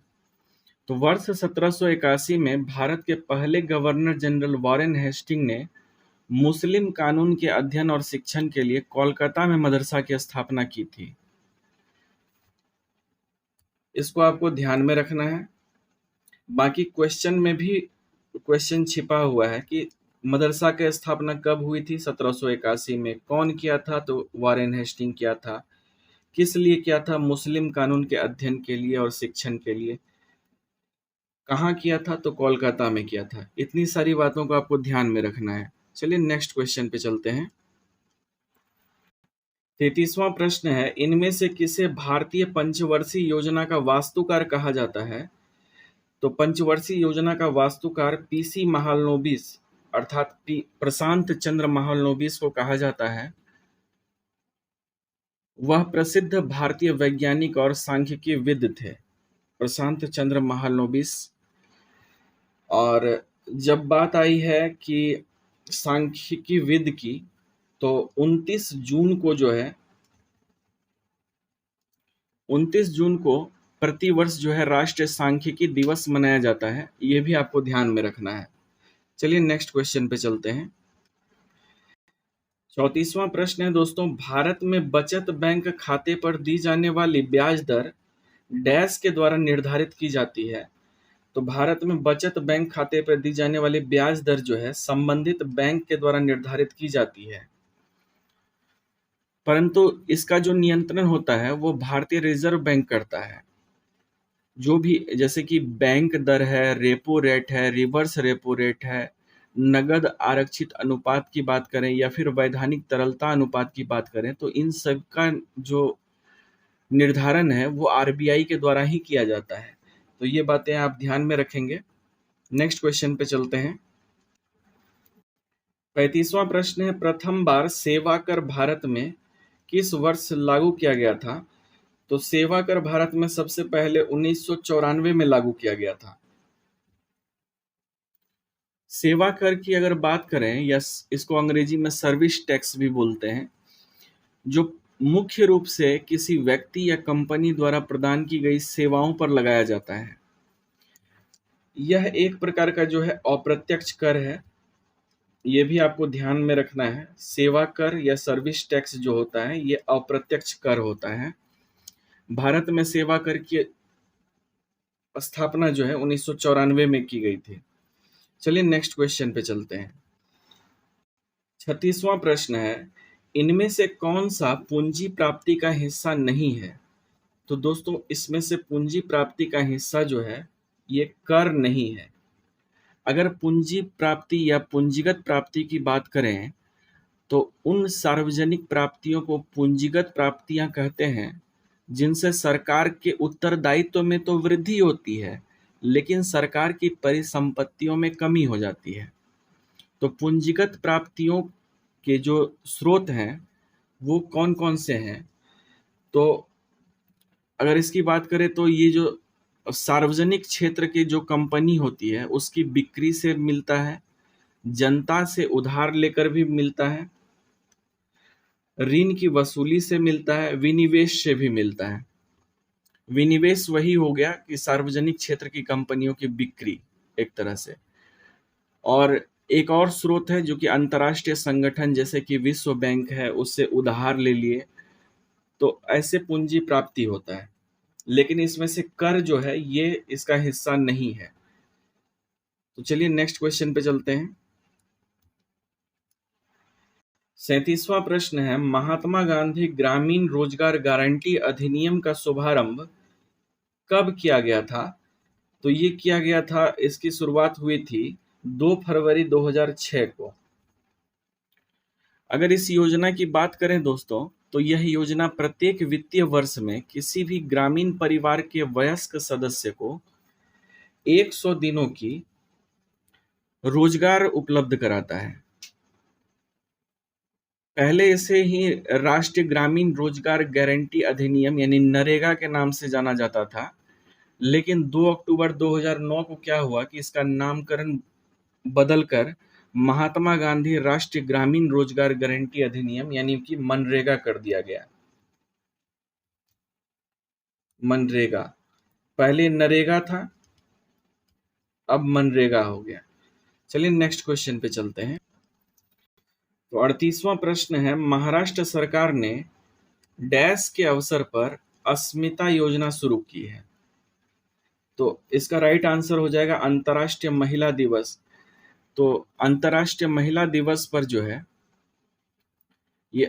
तो वर्ष 1781 में भारत के पहले गवर्नर जनरल वॉरेन हेस्टिंग ने मुस्लिम कानून के अध्ययन और शिक्षण के लिए कोलकाता में मदरसा की स्थापना की थी। इसको आपको ध्यान में रखना है। बाकी क्वेश्चन में भी क्वेश्चन छिपा हुआ है कि मदरसा की स्थापना कब हुई थी? 1781 में। कौन किया था? तो वॉरेन हेस्टिंग किया था। किस लिए किया था? मुस्लिम कानून के अध्ययन के लिए और शिक्षण के लिए। कहाँ किया था? तो कोलकाता में किया था। इतनी सारी बातों को आपको ध्यान में रखना है। चलिए नेक्स्ट क्वेश्चन पे चलते हैं। 33वां प्रश्न है, इनमें से किसे भारतीय पंचवर्षीय योजना का वास्तुकार कहा जाता है? तो पंचवर्षीय योजना का वास्तुकार PC महालनोबिस अर्थात प्रशांत चंद्र महालनोबिस को कहा जाता है। वह प्रसिद्ध भारतीय वैज्ञानिक और सांख्यिकीविद थे, प्रशांत चंद्र महालनोबिस। और जब बात आई है कि सांख्यिकीविद की, तो 29 जून को जो है 29 जून को प्रतिवर्ष जो है राष्ट्रीय सांख्यिकी दिवस मनाया जाता है। ये भी आपको ध्यान में रखना है। चलिए नेक्स्ट क्वेश्चन पे चलते हैं। 34वां प्रश्न है दोस्तों, भारत में बचत बैंक खाते पर दी जाने वाली ब्याज दर डैश के द्वारा निर्धारित की जाती है? तो भारत में बचत बैंक खाते पर दी जाने वाली ब्याज दर जो है संबंधित बैंक के द्वारा निर्धारित की जाती है, परंतु इसका जो नियंत्रण होता है वो भारतीय रिजर्व बैंक करता है। जो भी, जैसे कि बैंक दर है, रेपो रेट है, रिवर्स रेपो रेट है, नगद आरक्षित अनुपात की बात करें या फिर वैधानिक तरलता अनुपात की बात करें, तो इन सब का जो निर्धारण है वो आरबीआई के द्वारा ही किया जाता है। तो ये बातें आप ध्यान में रखेंगे। नेक्स्ट क्वेश्चन पे चलते हैं। 35वां प्रश्न है, प्रथम बार सेवा कर भारत में किस वर्ष लागू किया गया था? तो सेवा कर भारत में सबसे पहले 1994 में लागू किया गया था। सेवा कर की अगर बात करें, या इसको अंग्रेजी में सर्विस टैक्स भी बोलते हैं, जो मुख्य रूप से किसी व्यक्ति या कंपनी द्वारा प्रदान की गई सेवाओं पर लगाया जाता है। यह एक प्रकार का जो है अप्रत्यक्ष कर है, ये भी आपको ध्यान में रखना है। सेवा कर या सर्विस टैक्स जो होता है ये अप्रत्यक्ष कर होता है। भारत में सेवा कर की स्थापना जो है 1994 में की गई थी। चलिए नेक्स्ट क्वेश्चन पे चलते हैं। 36वां प्रश्न है, इनमें से कौन सा पूंजी प्राप्ति का हिस्सा नहीं है? तो दोस्तों इसमें से पूंजी प्राप्ति का हिस्सा जो है ये कर नहीं है। अगर पूंजी प्राप्ति या पूंजीगत प्राप्ति की बात करें तो उन सार्वजनिक प्राप्तियों को पूंजीगत प्राप्तियां कहते हैं जिनसे सरकार के उत्तरदायित्व में तो वृद्धि होती है, लेकिन सरकार की परिसंपत्तियों में कमी हो जाती है। तो पूंजीगत प्राप्तियों के जो स्रोत हैं वो कौन कौन से हैं? तो अगर इसकी बात करें तो ये जो सार्वजनिक क्षेत्र की जो कंपनी होती है उसकी बिक्री से मिलता है, जनता से उधार लेकर भी मिलता है, ऋण की वसूली से मिलता है, विनिवेश से भी मिलता है। विनिवेश वही हो गया कि सार्वजनिक क्षेत्र की कंपनियों की बिक्री एक तरह से। और एक और स्रोत है जो कि अंतर्राष्ट्रीय संगठन जैसे कि विश्व बैंक है उससे उधार ले लिए, तो ऐसे पूंजी प्राप्ति होता है। लेकिन इसमें से कर जो है ये इसका हिस्सा नहीं है। तो चलिए नेक्स्ट क्वेश्चन पे चलते हैं। 37वां प्रश्न है, महात्मा गांधी ग्रामीण रोजगार गारंटी अधिनियम का शुभारंभ कब किया गया था? तो ये किया गया था, इसकी शुरुआत हुई थी 2 फरवरी 2006 को। अगर इस योजना की बात करें दोस्तों, तो यह योजना प्रत्येक वित्तीय वर्ष में किसी भी ग्रामीण परिवार के वयस्क सदस्य को 100 दिनों की रोजगार उपलब्ध कराता है। पहले इसे ही राष्ट्रीय ग्रामीण रोजगार गारंटी अधिनियम यानी नरेगा के नाम से जाना जाता था, लेकिन 2 अक्टूबर 2009 को क्या हुआ कि इसका नामकरण बदलकर महात्मा गांधी राष्ट्रीय ग्रामीण रोजगार गारंटी अधिनियम यानी कि मनरेगा कर दिया गया। मनरेगा, पहले नरेगा था, अब मनरेगा हो गया। चलिए नेक्स्ट क्वेश्चन पे चलते हैं। तो 38वां प्रश्न है, महाराष्ट्र सरकार ने डैश के अवसर पर अस्मिता योजना शुरू की है? तो इसका राइट आंसर हो जाएगा अंतर्राष्ट्रीय महिला दिवस। तो अंतर्राष्ट्रीय महिला दिवस पर जो है ये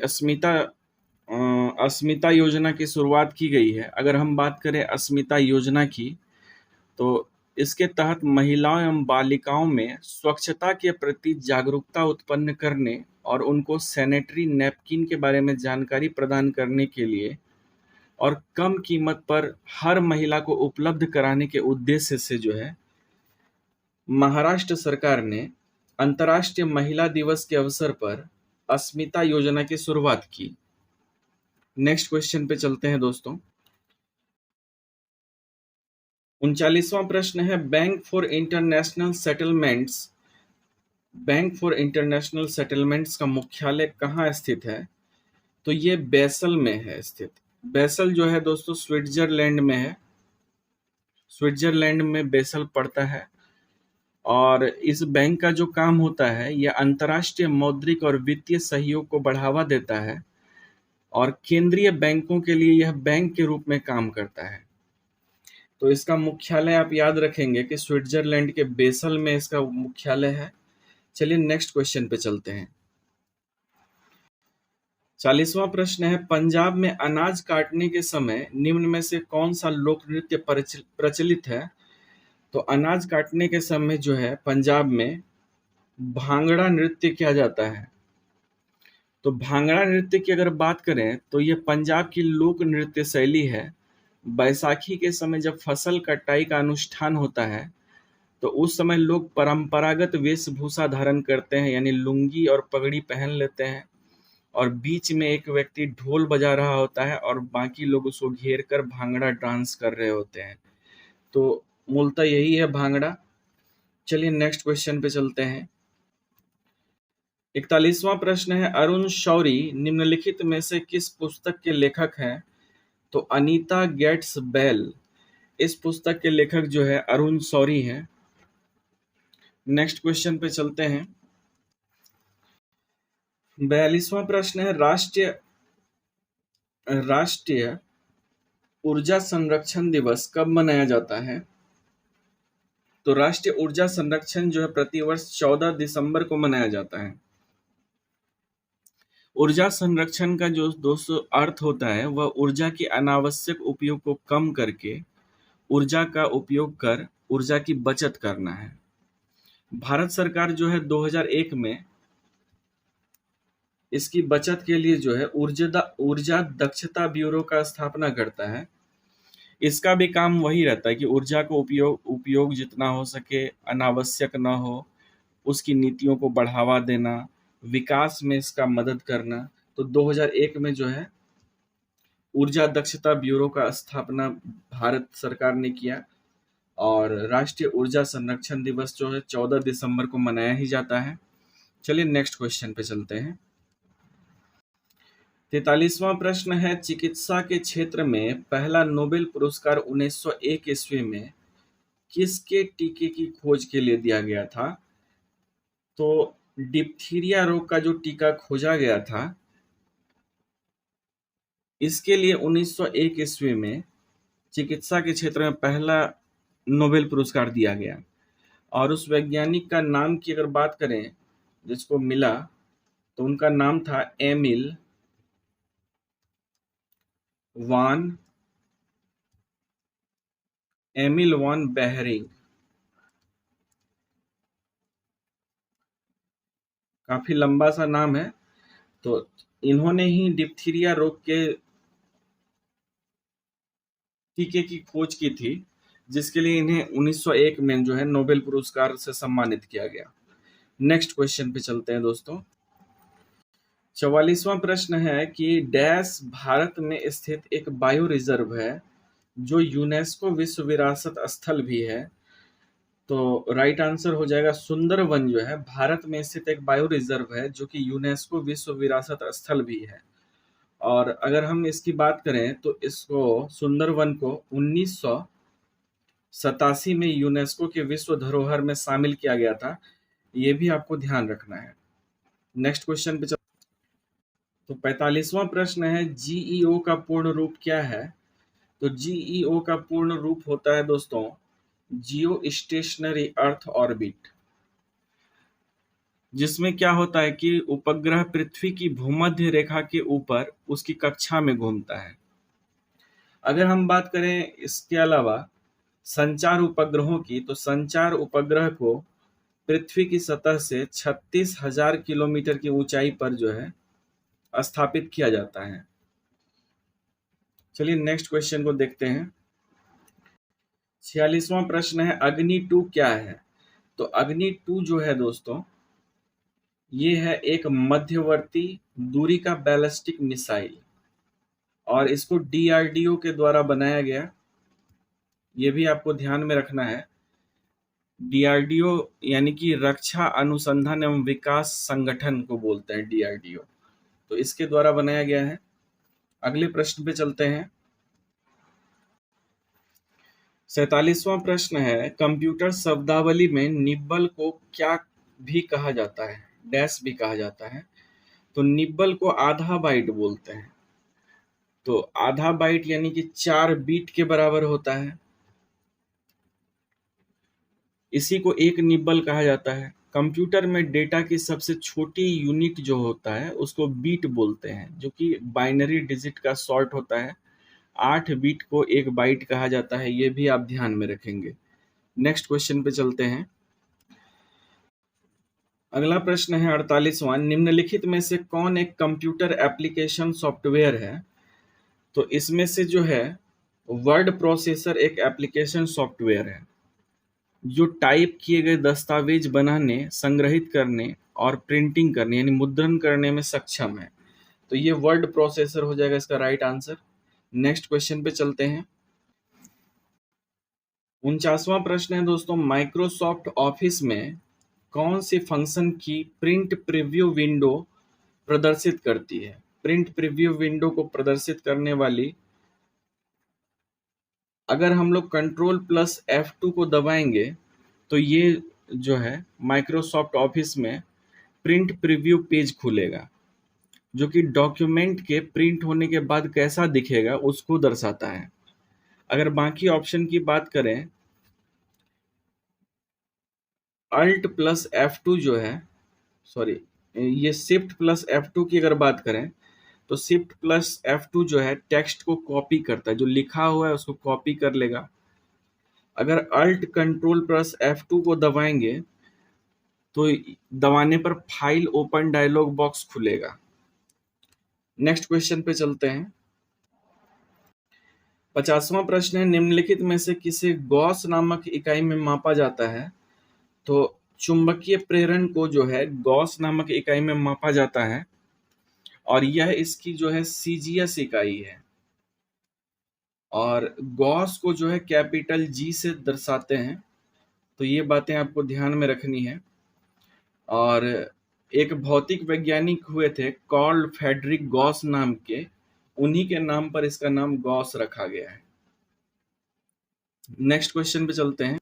अस्मिता योजना की शुरुआत की गई है। अगर हम बात करें अस्मिता योजना की, तो इसके तहत महिलाओं एवं बालिकाओं में स्वच्छता के प्रति जागरूकता उत्पन्न करने और उनको सैनिटरी नैपकिन के बारे में जानकारी प्रदान करने के लिए और कम कीमत पर हर महिला को उपलब्ध कराने के उद्देश्य से जो है महाराष्ट्र सरकार ने अंतर्राष्ट्रीय महिला दिवस के अवसर पर अस्मिता योजना की शुरुआत की। नेक्स्ट क्वेश्चन पे चलते हैं दोस्तों। 39वां प्रश्न है, बैंक फॉर इंटरनेशनल सेटलमेंट्स का मुख्यालय कहाँ स्थित है? तो ये बेसल में है स्थित। बेसल जो है दोस्तों स्विट्जरलैंड में है। स्विट्जरलैंड में बेसल पड़ता है। और इस बैंक का जो काम होता है यह अंतर्राष्ट्रीय मौद्रिक और वित्तीय सहयोग को बढ़ावा देता है और केंद्रीय बैंकों के लिए यह बैंक के रूप में काम करता है। तो इसका मुख्यालय आप याद रखेंगे कि स्विट्जरलैंड के बेसल में इसका मुख्यालय है। चलिए नेक्स्ट क्वेश्चन पे चलते हैं। 40वां प्रश्न है, पंजाब में अनाज काटने के समय निम्न में से कौन सा लोक नृत्य प्रचलित है? तो अनाज काटने के समय जो है पंजाब में भांगड़ा नृत्य किया जाता है। तो भांगड़ा नृत्य की अगर बात करें तो ये पंजाब की लोक नृत्य शैली है। बैसाखी के समय जब फसल कटाई का अनुष्ठान होता है तो उस समय लोग परंपरागत वेशभूषा धारण करते हैं, यानी लुंगी और पगड़ी पहन लेते हैं, और बीच में एक व्यक्ति ढोल बजा रहा होता है और बाकी लोग उसको घेर कर भांगड़ा डांस कर रहे होते हैं। तो मूलतः यही है भांगड़ा। चलिए नेक्स्ट क्वेश्चन पे चलते हैं। 41वां प्रश्न है, अरुण शौरी निम्नलिखित में से किस पुस्तक के लेखक हैं? तो अनीता गेट्स बेल, इस पुस्तक के लेखक जो है अरुण शौरी हैं। नेक्स्ट क्वेश्चन पे चलते हैं। 42वां प्रश्न है, राष्ट्रीय ऊर्जा संरक्षण दिवस कब मनाया जाता है? तो राष्ट्रीय ऊर्जा संरक्षण जो है प्रतिवर्ष 14 दिसंबर को मनाया जाता है। ऊर्जा संरक्षण का जो दोस्तों अर्थ होता है वह ऊर्जा के अनावश्यक उपयोग को कम करके ऊर्जा का उपयोग कर ऊर्जा की बचत करना है। भारत सरकार जो है 2001 में इसकी बचत के लिए जो है ऊर्जा दक्षता ब्यूरो का स्थापना करता है। इसका भी काम वही रहता है कि ऊर्जा को उपयोग जितना हो सके अनावश्यक ना हो, उसकी नीतियों को बढ़ावा देना, विकास में इसका मदद करना। तो 2001 में जो है ऊर्जा दक्षता ब्यूरो का स्थापना भारत सरकार ने किया, और राष्ट्रीय ऊर्जा संरक्षण दिवस जो है 14 दिसंबर को मनाया ही जाता है। चलिए नेक्स्ट क्वेश्चन पे चलते हैं। 43वां प्रश्न है, चिकित्सा के क्षेत्र में पहला नोबेल पुरस्कार 1901 ईस्वी में किसके टीके की खोज के लिए दिया गया था? तो डिप्थीरिया रोग का जो टीका खोजा गया था, इसके लिए 1901 ईस्वी में चिकित्सा के क्षेत्र में पहला नोबेल पुरस्कार दिया गया। और उस वैज्ञानिक का नाम की अगर बात करें जिसको मिला, तो उनका नाम था एमिल वॉन बेहरिंग। काफी लंबा सा नाम है। तो इन्होंने ही डिप्थीरिया रोग के टीके की खोज की थी, जिसके लिए इन्हें 1901 में जो है नोबेल पुरस्कार से सम्मानित किया गया। नेक्स्ट क्वेश्चन पे चलते हैं दोस्तों। 44वां प्रश्न है कि डैश भारत में स्थित एक बायो रिजर्व है जो यूनेस्को विश्व विरासत स्थल भी है। तो राइट आंसर हो जाएगा सुंदरवन जो है भारत में स्थित एक बायो रिजर्व है जो कि यूनेस्को विश्व विरासत स्थल भी है। और अगर हम इसकी बात करें तो इसको सुंदरवन को 1987 में यूनेस्को के विश्व धरोहर में शामिल किया गया था। ये भी आपको ध्यान रखना है। नेक्स्ट क्वेश्चन पे तो 45वां प्रश्न है, जीईओ का पूर्ण रूप क्या है? तो जीईओ का पूर्ण रूप होता है दोस्तों जियो स्टेशनरी अर्थ ऑर्बिट, जिसमें क्या होता है कि उपग्रह पृथ्वी की भूमध्य रेखा के ऊपर उसकी कक्षा में घूमता है। अगर हम बात करें इसके अलावा संचार उपग्रहों की, तो संचार उपग्रह को पृथ्वी की सतह से 36,000 किलोमीटर की ऊंचाई पर जो है स्थापित किया जाता है। चलिए नेक्स्ट क्वेश्चन को देखते हैं। 46वां प्रश्न है, अग्नि 2 क्या है? तो अग्नि 2 जो है दोस्तों, ये है एक मध्यवर्ती दूरी का बैलिस्टिक मिसाइल, और इसको डीआरडीओ के द्वारा बनाया गया। ये भी आपको ध्यान में रखना है। डीआरडीओ यानी कि रक्षा अनुसंधान एवं विकास संगठन को बोलते हैं डीआरडीओ। तो इसके द्वारा बनाया गया है। अगले प्रश्न पे चलते हैं। 47वां प्रश्न है, कंप्यूटर शब्दावली में निब्बल को क्या भी कहा जाता है? डैश भी कहा जाता है। तो निब्बल को आधा बाइट बोलते हैं। तो आधा बाइट यानी कि 4 बीट के बराबर होता है। इसी को एक निब्बल कहा जाता है। कंप्यूटर में डेटा की सबसे छोटी यूनिट जो होता है उसको बीट बोलते हैं, जो कि बाइनरी डिजिट का सॉर्ट होता है। 8 बीट को एक बाइट कहा जाता है। ये भी आप ध्यान में रखेंगे। नेक्स्ट क्वेश्चन पे चलते हैं। अगला प्रश्न है 48वां, निम्नलिखित में से कौन एक कंप्यूटर एप्लीकेशन सॉफ्टवेयर है? तो इसमें से जो है वर्ड प्रोसेसर एक एप्लीकेशन सॉफ्टवेयर है जो टाइप किए गए दस्तावेज बनाने, संग्रहित करने और प्रिंटिंग करने यानी मुद्रण करने में सक्षम है। तो ये वर्ड प्रोसेसर हो जाएगा इसका राइट आंसर। नेक्स्ट क्वेश्चन पे चलते हैं। 49वां प्रश्न है दोस्तों, माइक्रोसॉफ्ट ऑफिस में कौन सी फंक्शन की प्रिंट प्रीव्यू विंडो प्रदर्शित करती है? प्रिंट प्रीव्यू विंडो को प्रदर्शित करने वाली, अगर हम लोग कंट्रोल प्लस F2 को दबाएंगे तो ये जो है माइक्रोसॉफ्ट ऑफिस में प्रिंट प्रीव्यू पेज खुलेगा, जो कि डॉक्यूमेंट के प्रिंट होने के बाद कैसा दिखेगा उसको दर्शाता है। अगर बाकी ऑप्शन की बात करें, अल्ट प्लस F2 जो है, सॉरी, ये शिफ्ट प्लस F2 की अगर बात करें तो शिफ्ट प्लस F2 जो है टेक्स्ट को कॉपी करता है, जो लिखा हुआ है उसको कॉपी कर लेगा। अगर अल्ट कंट्रोल प्लस F2 को दबाएंगे तो दबाने पर फाइल ओपन डायलॉग बॉक्स खुलेगा। नेक्स्ट क्वेश्चन पे चलते हैं। 50वां प्रश्न है, निम्नलिखित में से किसे गॉस नामक इकाई में मापा जाता है? तो चुंबकीय प्रेरण को जो है गॉस नामक इकाई में मापा जाता है और यह इसकी जो है सीजीएस इकाई है। और गॉस को जो है कैपिटल जी से दर्शाते हैं, तो ये बातें आपको ध्यान में रखनी है। और एक भौतिक वैज्ञानिक हुए थे कार्ल फ्रेडरिक गॉस नाम के, उन्हीं के नाम पर इसका नाम गॉस रखा गया है। नेक्स्ट क्वेश्चन पे चलते हैं।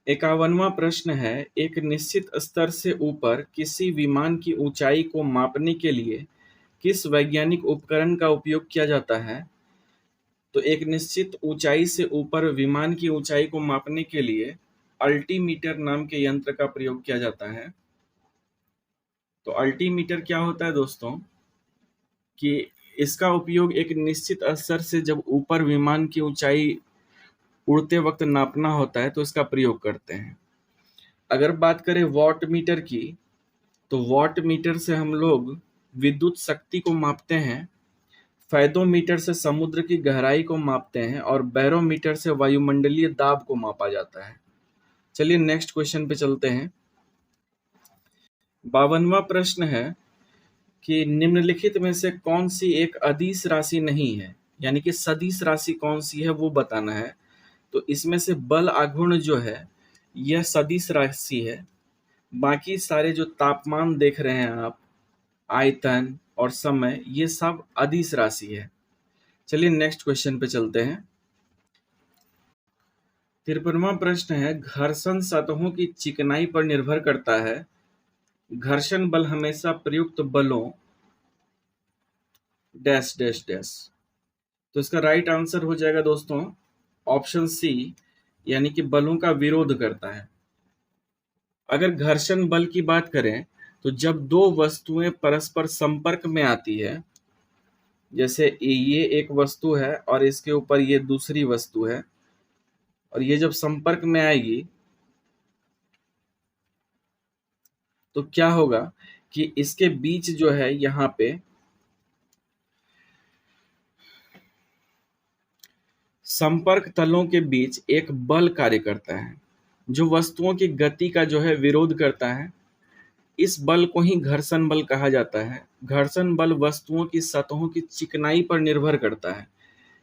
51वां प्रश्न है, एक निश्चित स्तर से ऊपर किसी विमान की ऊंचाई को मापने के लिए किस वैज्ञानिक उपकरण का उपयोग किया जाता है? तो एक निश्चित ऊंचाई से ऊपर विमान की ऊंचाई को मापने के लिए अल्टीमीटर नाम के यंत्र का प्रयोग किया जाता है। तो अल्टीमीटर क्या होता है दोस्तों, कि इसका उपयोग एक निश्चित स्तर से जब ऊपर विमान की ऊंचाई उड़ते वक्त नापना होता है तो इसका प्रयोग करते हैं। अगर बात करें वॉट मीटर की, तो वॉट मीटर से हम लोग विद्युत शक्ति को मापते हैं, फेदोमीटर से समुद्र की गहराई को मापते हैं और बैरोमीटर से वायुमंडलीय दाब को मापा जाता है। चलिए नेक्स्ट क्वेश्चन पे चलते हैं। 52वां प्रश्न है कि निम्नलिखित में से कौन सी एक अदिश राशि नहीं है, यानी कि सदिश राशि कौन सी है वो बताना है। तो इसमें से बल आघूर्ण जो है यह सदिश राशि है। बाकी सारे जो तापमान देख रहे हैं आप, आयतन और समय, ये सब अदिश राशि है। चलिए नेक्स्ट क्वेश्चन पे चलते हैं। 53वां प्रश्न है, घर्षण सतहों की चिकनाई पर निर्भर करता है। घर्षण बल हमेशा प्रयुक्त बलों डैश डैश डैश। तो इसका राइट आंसर हो जाएगा दोस्तों ऑप्शन सी, यानी कि बलों का विरोध करता है। अगर घर्षण बल की बात करें तो जब दो वस्तुएं परस्पर संपर्क में आती है, जैसे ये एक वस्तु है और इसके ऊपर ये दूसरी वस्तु है, और ये जब संपर्क में आएगी तो क्या होगा कि इसके बीच जो है यहाँ पे संपर्क तलों के बीच एक बल कार्य करता है जो वस्तुओं की गति का जो है विरोध करता है। इस बल को ही घर्षण बल कहा जाता है। घर्षण बल वस्तुओं की सतहों की चिकनाई पर निर्भर करता है,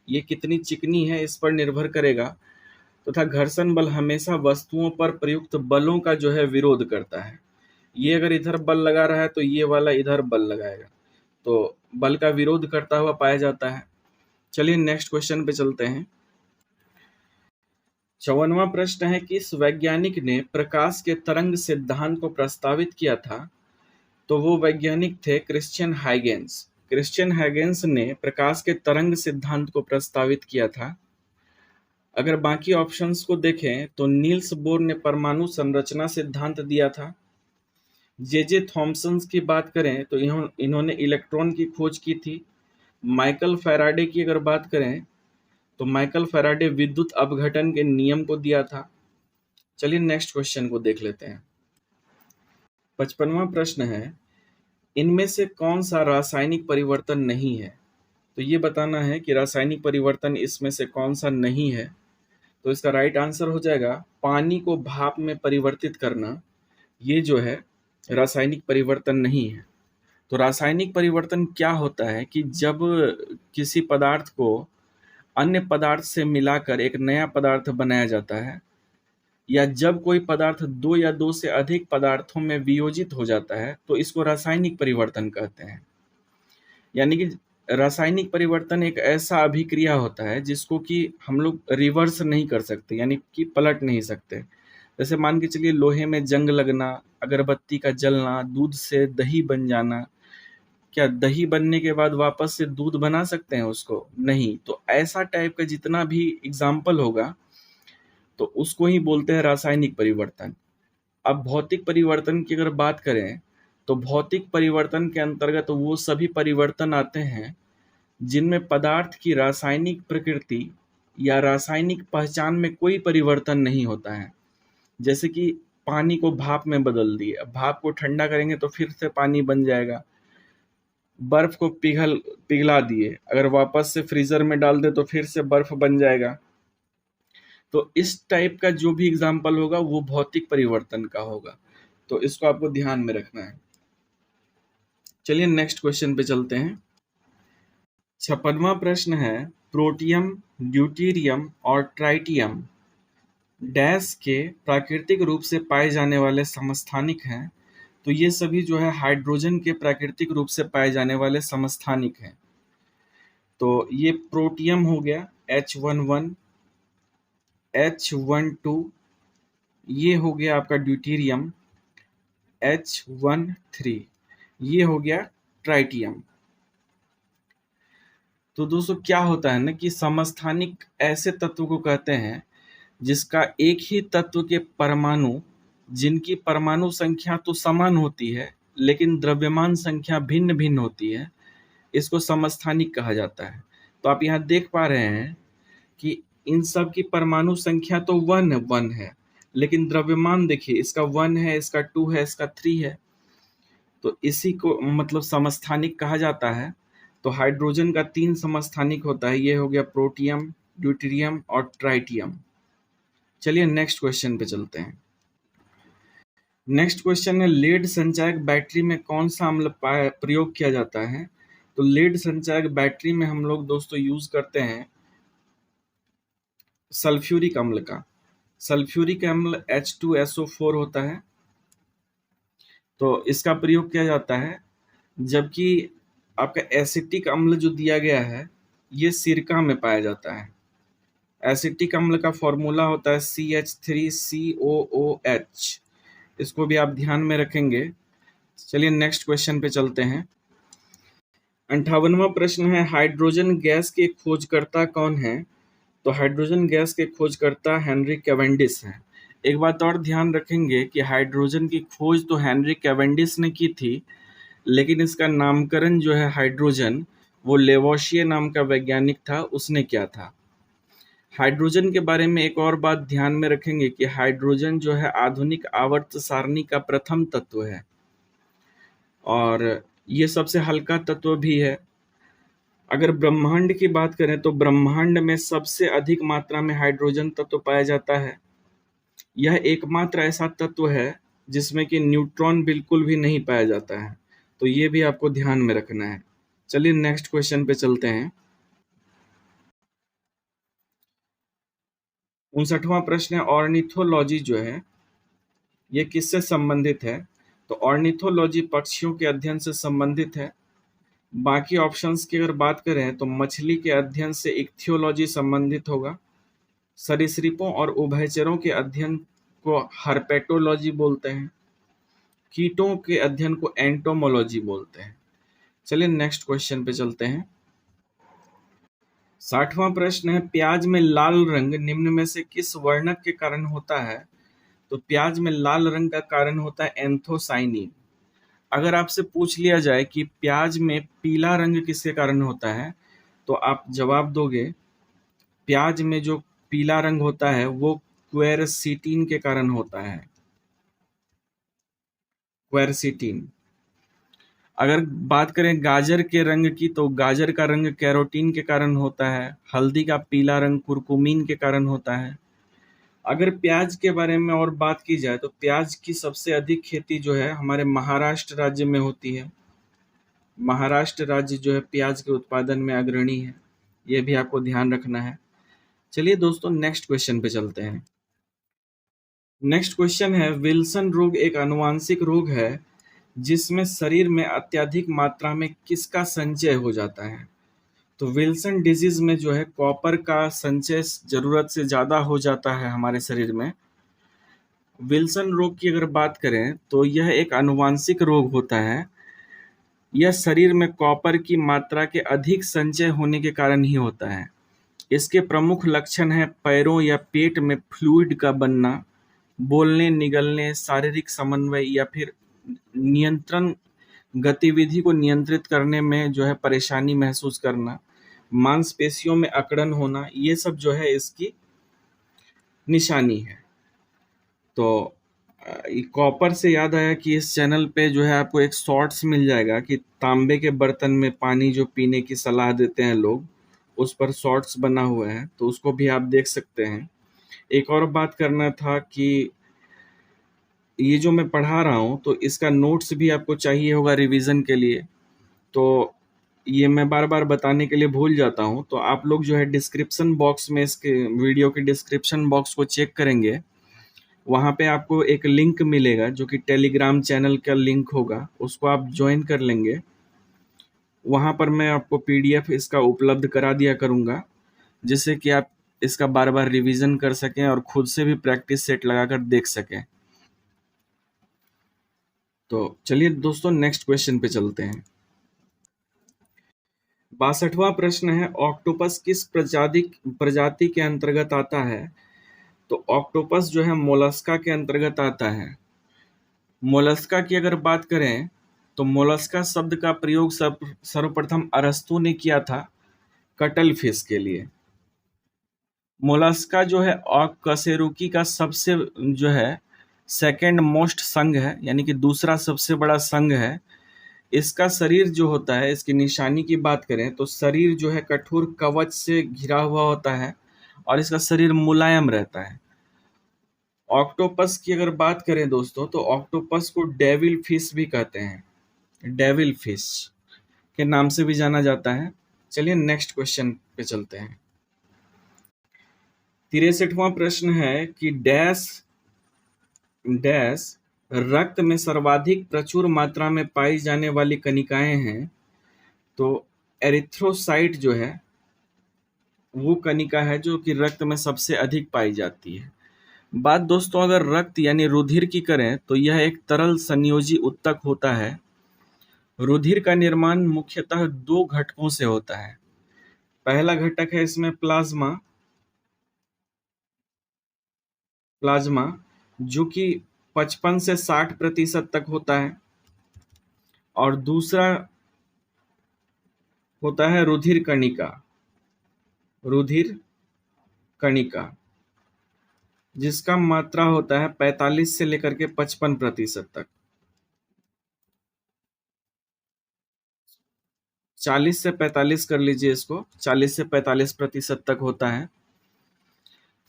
ये कितनी चिकनी है इस पर निर्भर करेगा, तथा घर्षण बल हमेशा वस्तुओं पर प्रयुक्त बलों का जो है विरोध करता है। ये अगर इधर बल लगा रहा है तो ये वाला इधर बल लगाएगा, तो बल का विरोध करता हुआ पाया जाता है। चलिए नेक्स्ट क्वेश्चन पे चलते हैं। 54वां प्रश्न है, किस वैज्ञानिक ने प्रकाश के तरंग सिद्धांत को प्रस्तावित किया था? तो वो वैज्ञानिक थे क्रिश्चियन हाइगेंस। क्रिश्चियन हाइगेंस ने प्रकाश के तरंग सिद्धांत को प्रस्तावित किया था। अगर बाकी ऑप्शंस को देखें तो नील्स बोर ने परमाणु संरचना सिद्धांत दिया था। जे थॉमसन की बात करें तो इन्होंने इलेक्ट्रॉन की खोज की थी। माइकल फैराडे की अगर बात करें तो माइकल फैराडे विद्युत अपघटन के नियम को दिया था। चलिए नेक्स्ट क्वेश्चन को देख लेते हैं। 55वां प्रश्न है, इनमें से कौन सा रासायनिक परिवर्तन नहीं है? तो ये बताना है कि रासायनिक परिवर्तन इसमें से कौन सा नहीं है। तो इसका राइट आंसर हो जाएगा पानी को भाप में परिवर्तित करना। ये जो है रासायनिक परिवर्तन नहीं है। तो रासायनिक परिवर्तन क्या होता है कि जब किसी पदार्थ को अन्य पदार्थ से मिलाकर एक नया पदार्थ बनाया जाता है, या जब कोई पदार्थ दो या दो से अधिक पदार्थों में वियोजित हो जाता है, तो इसको रासायनिक परिवर्तन कहते हैं। यानी कि रासायनिक परिवर्तन एक ऐसा अभिक्रिया होता है जिसको कि हम लोग रिवर्स नहीं कर सकते, यानी कि पलट नहीं सकते। जैसे मान के चलिए लोहे में जंग लगना, अगरबत्ती का जलना, दूध से दही बन जाना। क्या दही बनने के बाद वापस से दूध बना सकते हैं उसको? नहीं। तो ऐसा टाइप का जितना भी एग्जाम्पल होगा तो उसको ही बोलते हैं रासायनिक परिवर्तन। अब भौतिक परिवर्तन की अगर बात करें तो भौतिक परिवर्तन के अंतर्गत वो सभी परिवर्तन आते हैं जिनमें पदार्थ की रासायनिक प्रकृति या रासायनिक पहचान में कोई परिवर्तन नहीं होता है। जैसे कि पानी को भाप में बदल दिए, अब भाप को ठंडा करेंगे तो फिर से पानी बन जाएगा। बर्फ को पिघला दिए, अगर वापस से फ्रीजर में डाल दे तो फिर से बर्फ बन जाएगा। तो इस टाइप का जो भी एग्जाम्पल होगा वो भौतिक परिवर्तन का होगा। तो इसको आपको ध्यान में रखना है। चलिए नेक्स्ट क्वेश्चन पे चलते हैं। 56वां प्रश्न है, प्रोटियम, ड्यूटेरियम और ट्राइटियम डैश के प्राकृतिक रूप से पाए जाने वाले समस्थानिक हैं। तो ये सभी जो है हाइड्रोजन के प्राकृतिक रूप से पाए जाने वाले समस्थानिक हैं। तो ये प्रोटियम हो गया H11, H12, ये हो गया आपका ड्यूटेरियम H13, ये हो गया ट्राइटियम। तो दोस्तों क्या होता है ना कि समस्थानिक ऐसे तत्व को कहते हैं जिसका एक ही तत्व के परमाणु, जिनकी परमाणु संख्या तो समान होती है लेकिन द्रव्यमान संख्या भिन्न भिन्न होती है, इसको समस्थानिक कहा जाता है। तो आप यहाँ देख पा रहे हैं कि इन सब की परमाणु संख्या तो 1 है, लेकिन द्रव्यमान देखिए, इसका 1 है, इसका 2 है, इसका 3 है। तो इसी को मतलब समस्थानिक कहा जाता है। तो हाइड्रोजन का 3 समस्थानिक होता है, ये हो गया प्रोटियम, ड्यूटेरियम और ट्राइटियम। चलिए नेक्स्ट क्वेश्चन पे चलते हैं। नेक्स्ट क्वेश्चन है, लेड संचायक बैटरी में कौन सा अम्ल प्रयोग किया जाता है? तो लेड संचायक बैटरी में हम लोग दोस्तों यूज करते हैं सल्फ्यूरिक अम्ल का। सल्फ्यूरिक अम्ल H2SO4 होता है। तो इसका प्रयोग किया जाता है जबकि आपका एसिटिक अम्ल जो दिया गया है ये सिरका में पाया जाता है। एसिटिक अम्ल का फॉर्मूला होता है CH3COOH। इसको भी आप ध्यान में रखेंगे। चलिए नेक्स्ट क्वेश्चन पे चलते हैं। 58वां प्रश्न है, हाइड्रोजन गैस के खोजकर्ता कौन है? तो हाइड्रोजन गैस के खोजकर्ता हेनरी कैवेंडिश हैं। एक बात और ध्यान रखेंगे कि हाइड्रोजन की खोज तो हेनरी कैवेंडिश ने की थी, लेकिन इसका नामकरण जो है हाइड्रोजन, वो लेवोशिए नाम का वैज्ञानिक था, उसने किया था। हाइड्रोजन के बारे में एक और बात ध्यान में रखेंगे कि हाइड्रोजन जो है आधुनिक आवर्त सारणी का प्रथम तत्व है और ये सबसे हल्का तत्व भी है। अगर ब्रह्मांड की बात करें तो ब्रह्मांड में सबसे अधिक मात्रा में हाइड्रोजन तत्व पाया जाता है। यह एकमात्र ऐसा तत्व है जिसमें कि न्यूट्रॉन बिल्कुल भी नहीं पाया जाता है। तो ये भी आपको ध्यान में रखना है। चलिए नेक्स्ट क्वेश्चन पे चलते हैं। 59वां प्रश्न है, ऑर्निथोलॉजी जो है ये किससे संबंधित है? तो ऑर्निथोलॉजी पक्षियों के अध्ययन से संबंधित है। बाकी ऑप्शंस की अगर बात करें तो मछली के अध्ययन से इक्थियोलॉजी संबंधित होगा। सरीसृपों और उभयचरों के अध्ययन को हर्पेटोलॉजी बोलते हैं। कीटों के अध्ययन को एंटोमोलॉजी बोलते हैं। चलिए नेक्स्ट क्वेश्चन पे चलते हैं। 60वां प्रश्न है, प्याज में लाल रंग निम्न में से किस वर्णक के कारण होता है? तो प्याज में लाल रंग का कारण होता है एंथोसाइनिन। अगर आपसे पूछ लिया जाए कि प्याज में पीला रंग किसके कारण होता है, तो आप जवाब दोगे प्याज में जो पीला रंग होता है वो क्वेरसीटिन के कारण होता है। क्वेरसिटीन। अगर बात करें गाजर के रंग की, तो गाजर का रंग कैरोटीन के कारण होता है। हल्दी का पीला रंग कुरकुमीन के कारण होता है। अगर प्याज के बारे में और बात की जाए, तो प्याज की सबसे अधिक खेती जो है हमारे महाराष्ट्र राज्य में होती है। महाराष्ट्र राज्य जो है प्याज के उत्पादन में अग्रणी है, ये भी आपको ध्यान रखना है। चलिए दोस्तों, नेक्स्ट क्वेश्चन पे चलते हैं। नेक्स्ट क्वेश्चन है, विल्सन रोग एक आनुवांशिक रोग है जिसमें शरीर में अत्यधिक मात्रा में किसका संचय हो जाता है? तो विल्सन डिजीज में जो है कॉपर का संचय जरूरत से ज्यादा हो जाता है हमारे शरीर में। विल्सन रोग की अगर बात करें, तो यह एक आनुवांशिक रोग होता है। यह शरीर में कॉपर की मात्रा के अधिक संचय होने के कारण ही होता है। इसके प्रमुख लक्षण हैं पैरों या पेट में फ्लूइड का बनना, बोलने, निगलने, शारीरिक समन्वय या फिर नियंत्रण गतिविधि को नियंत्रित करने में जो है परेशानी महसूस करना, मांसपेशियों में अकड़न होना, ये सब जो है इसकी निशानी है। तो कॉपर से याद आया कि इस चैनल पे जो है आपको एक शॉर्ट्स मिल जाएगा कि तांबे के बर्तन में पानी जो पीने की सलाह देते हैं लोग, उस पर शॉर्ट्स बना हुआ है, तो उसको भी आप देख सकते हैं। एक और बात करना था कि ये जो मैं पढ़ा रहा हूँ, तो इसका नोट्स भी आपको चाहिए होगा रिवीजन के लिए। तो ये मैं बार बार बताने के लिए भूल जाता हूँ, तो आप लोग जो है डिस्क्रिप्शन बॉक्स में, इसके वीडियो के डिस्क्रिप्शन बॉक्स को चेक करेंगे, वहाँ पे आपको एक लिंक मिलेगा जो कि टेलीग्राम चैनल का लिंक होगा, उसको आप ज्वाइन कर लेंगे। वहाँ पर मैं आपको पीडीएफ इसका उपलब्ध करा दिया करूँगा, जिससे कि आप इसका बार बार रिवीजन कर सकें और खुद से भी प्रैक्टिस सेट लगाकर देख सकें। तो चलिए दोस्तों, नेक्स्ट क्वेश्चन पे चलते हैं। 62वां प्रश्न है, ऑक्टोपस किस प्रजाति के अंतर्गत आता है? तो ऑक्टोपस जो है मोलस्का के अंतर्गत आता है। मोलस्का की अगर बात करें, तो मोलस्का शब्द का प्रयोग सर्वप्रथम अरस्तू ने किया था कटल फिश के लिए। मोलस्का जो है कशेरुकी का सबसे जो है सेकेंड मोस्ट संघ है, यानी कि दूसरा सबसे बड़ा संघ है। इसका शरीर जो होता है, इसकी निशानी की बात करें, तो शरीर जो है कठोर कवच से घिरा हुआ होता है और इसका शरीर मुलायम रहता है। ऑक्टोपस की अगर बात करें दोस्तों, तो ऑक्टोपस को डेविल फिश भी कहते हैं। डेविल फिश के नाम से भी जाना जाता है। चलिए नेक्स्ट क्वेश्चन पे चलते हैं। 63वां प्रश्न है कि डैश डैश रक्त में सर्वाधिक प्रचुर मात्रा में पाई जाने वाली कणिकाएं हैं। तो एरिथ्रोसाइट जो है वो कणिका है जो कि रक्त में सबसे अधिक पाई जाती है। बात दोस्तों अगर रक्त यानी रुधिर की करें, तो यह एक तरल संयोजी उत्तक होता है। रुधिर का निर्माण मुख्यतः दो घटकों से होता है। पहला घटक है इसमें प्लाज्मा प्लाज्मा जो कि 55 से 60% तक होता है, और दूसरा होता है रुधिर कणिका जिसका मात्रा होता है 45 से लेकर के 55% तक। 40 से 45 कर लीजिए इसको, 40 से 45% तक होता है।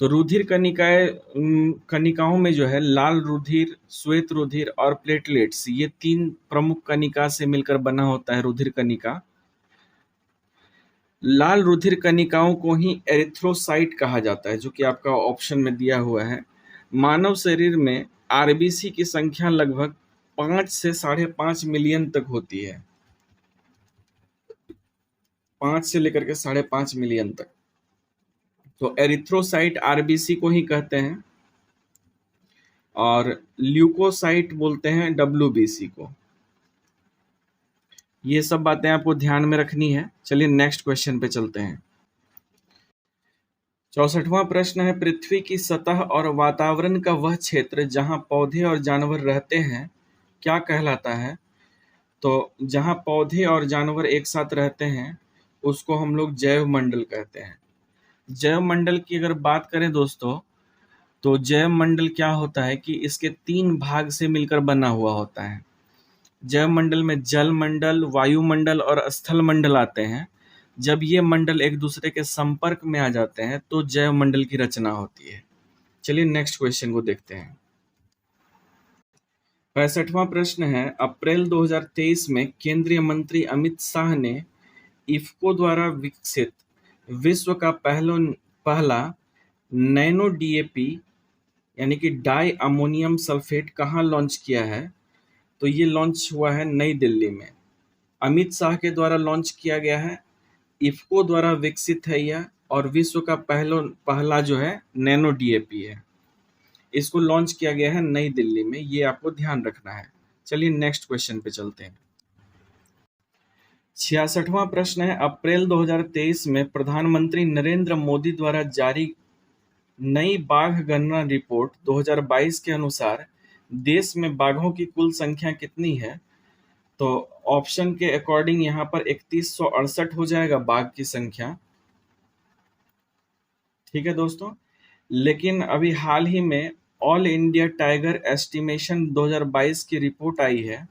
तो रुधिर कणिकाओं में जो है लाल रुधिर, श्वेत रुधिर और प्लेटलेट्स, ये तीन प्रमुख कणिका से मिलकर बना होता है रुधिर कणिका। लाल रुधिर कणिकाओं को ही एरिथ्रोसाइट कहा जाता है, जो कि आपका ऑप्शन में दिया हुआ है। मानव शरीर में आरबीसी की संख्या लगभग 5 से 5.5 मिलियन तक होती है। 5 से लेकर के 5.5 मिलियन तक। तो एरिथ्रोसाइट आरबीसी को ही कहते हैं, और ल्यूकोसाइट बोलते हैं डब्ल्यूबीसी को। ये सब बातें आपको ध्यान में रखनी है। चलिए नेक्स्ट क्वेश्चन पे चलते हैं। 64वां प्रश्न है, पृथ्वी की सतह और वातावरण का वह क्षेत्र जहां पौधे और जानवर रहते हैं क्या कहलाता है? तो जहां पौधे और जानवर एक साथ रहते हैं उसको हम लोग जैव मंडल कहते हैं। जैव मंडल की अगर बात करें दोस्तों, तो जैव मंडल क्या होता है कि इसके 3 भाग से मिलकर बना हुआ होता है। जैव मंडल में जल मंडल, वायुमंडल और स्थल मंडल आते हैं। जब ये मंडल एक दूसरे के संपर्क में आ जाते हैं तो जैव मंडल की रचना होती है। चलिए नेक्स्ट क्वेश्चन को देखते हैं। 65वां प्रश्न है, अप्रैल 2023 में केंद्रीय मंत्री अमित शाह ने इफ्को द्वारा विकसित विश्व का पहला नैनो डीएपी यानी कि डाई अमोनियम सल्फेट कहाँ लॉन्च किया है? तो ये लॉन्च हुआ है नई दिल्ली में। अमित शाह के द्वारा लॉन्च किया गया है, इफ्को द्वारा विकसित है यह, और विश्व का पहला जो है नैनो डीएपी है। इसको लॉन्च किया गया है नई दिल्ली में, ये आपको ध्यान रखना है। चलिए नेक्स्ट क्वेश्चन पे चलते हैं। 66वां प्रश्न है, अप्रैल 2023 में प्रधानमंत्री नरेंद्र मोदी द्वारा जारी नई बाघ गणना रिपोर्ट 2022 के अनुसार देश में बाघों की कुल संख्या कितनी है? तो ऑप्शन के अकॉर्डिंग यहाँ पर 3168 हो जाएगा बाघ की संख्या। ठीक है दोस्तों, लेकिन अभी हाल ही में ऑल इंडिया टाइगर एस्टिमेशन 2022 की रिपोर्ट आई है,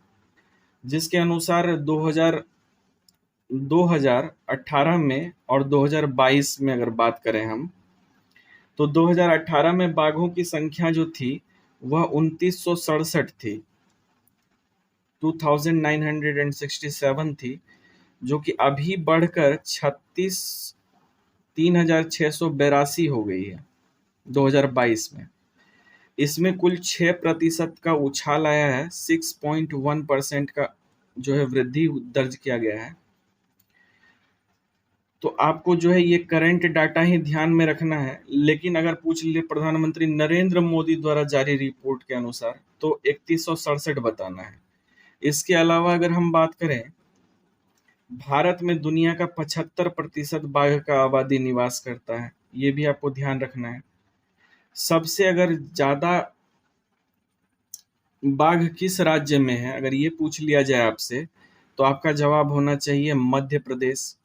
जिसके अनुसार 2018 में और 2022 में अगर बात करें हम, तो 2018 में बाघों की संख्या जो थी वह 2967 थी, 2967 थी, जो कि अभी बढ़कर 36,682 हो गई है 2022 में। इसमें कुल 6% का उछाल आया है, 6.1% का जो है वृद्धि दर्ज किया गया है। तो आपको जो है ये करंट डाटा ही ध्यान में रखना है, लेकिन अगर पूछ ले प्रधानमंत्री नरेंद्र मोदी द्वारा जारी रिपोर्ट के अनुसार तो 3167 बताना है। इसके अलावा अगर हम बात करें, भारत में दुनिया का 75% बाघ का आबादी निवास करता है, ये भी आपको ध्यान रखना है। सबसे अगर ज्यादा बाघ किस राज्य में है, अगर ये पूछ लिया जाए आपसे, तो आपका जवाब होना चाहिए मध्य प्रदेश।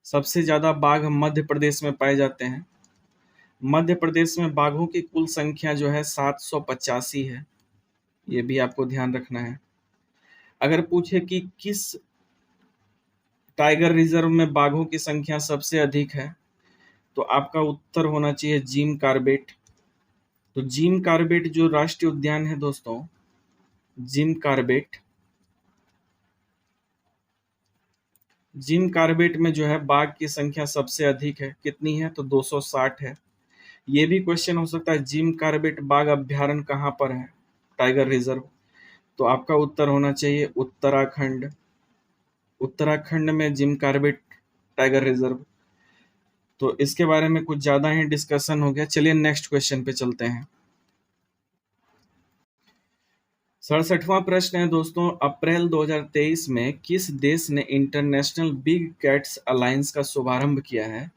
सबसे ज्यादा बाघ मध्य प्रदेश में पाए जाते हैं। मध्य प्रदेश में बाघों की कुल संख्या जो है 785 है, ये भी आपको ध्यान रखना है। अगर पूछे कि किस टाइगर रिजर्व में बाघों की संख्या सबसे अधिक है, तो आपका उत्तर होना चाहिए जिम कॉर्बेट। तो जिम कॉर्बेट जो राष्ट्रीय उद्यान है दोस्तों, जिम कॉर्बेट में जो है बाघ की संख्या सबसे अधिक है। कितनी है? तो 260 है। ये भी क्वेश्चन हो सकता है जिम कॉर्बेट बाघ अभ्यारण्य कहाँ पर है, टाइगर रिजर्व? तो आपका उत्तर होना चाहिए उत्तराखंड। उत्तराखंड में जिम कॉर्बेट टाइगर रिजर्व। तो इसके बारे में कुछ ज्यादा ही डिस्कशन हो गया। चलिए नेक्स्ट क्वेश्चन पे चलते हैं। 67वां प्रश्न है दोस्तों, अप्रैल 2023 में किस देश ने इंटरनेशनल बिग कैट्स अलायंस का शुभारंभ किया है?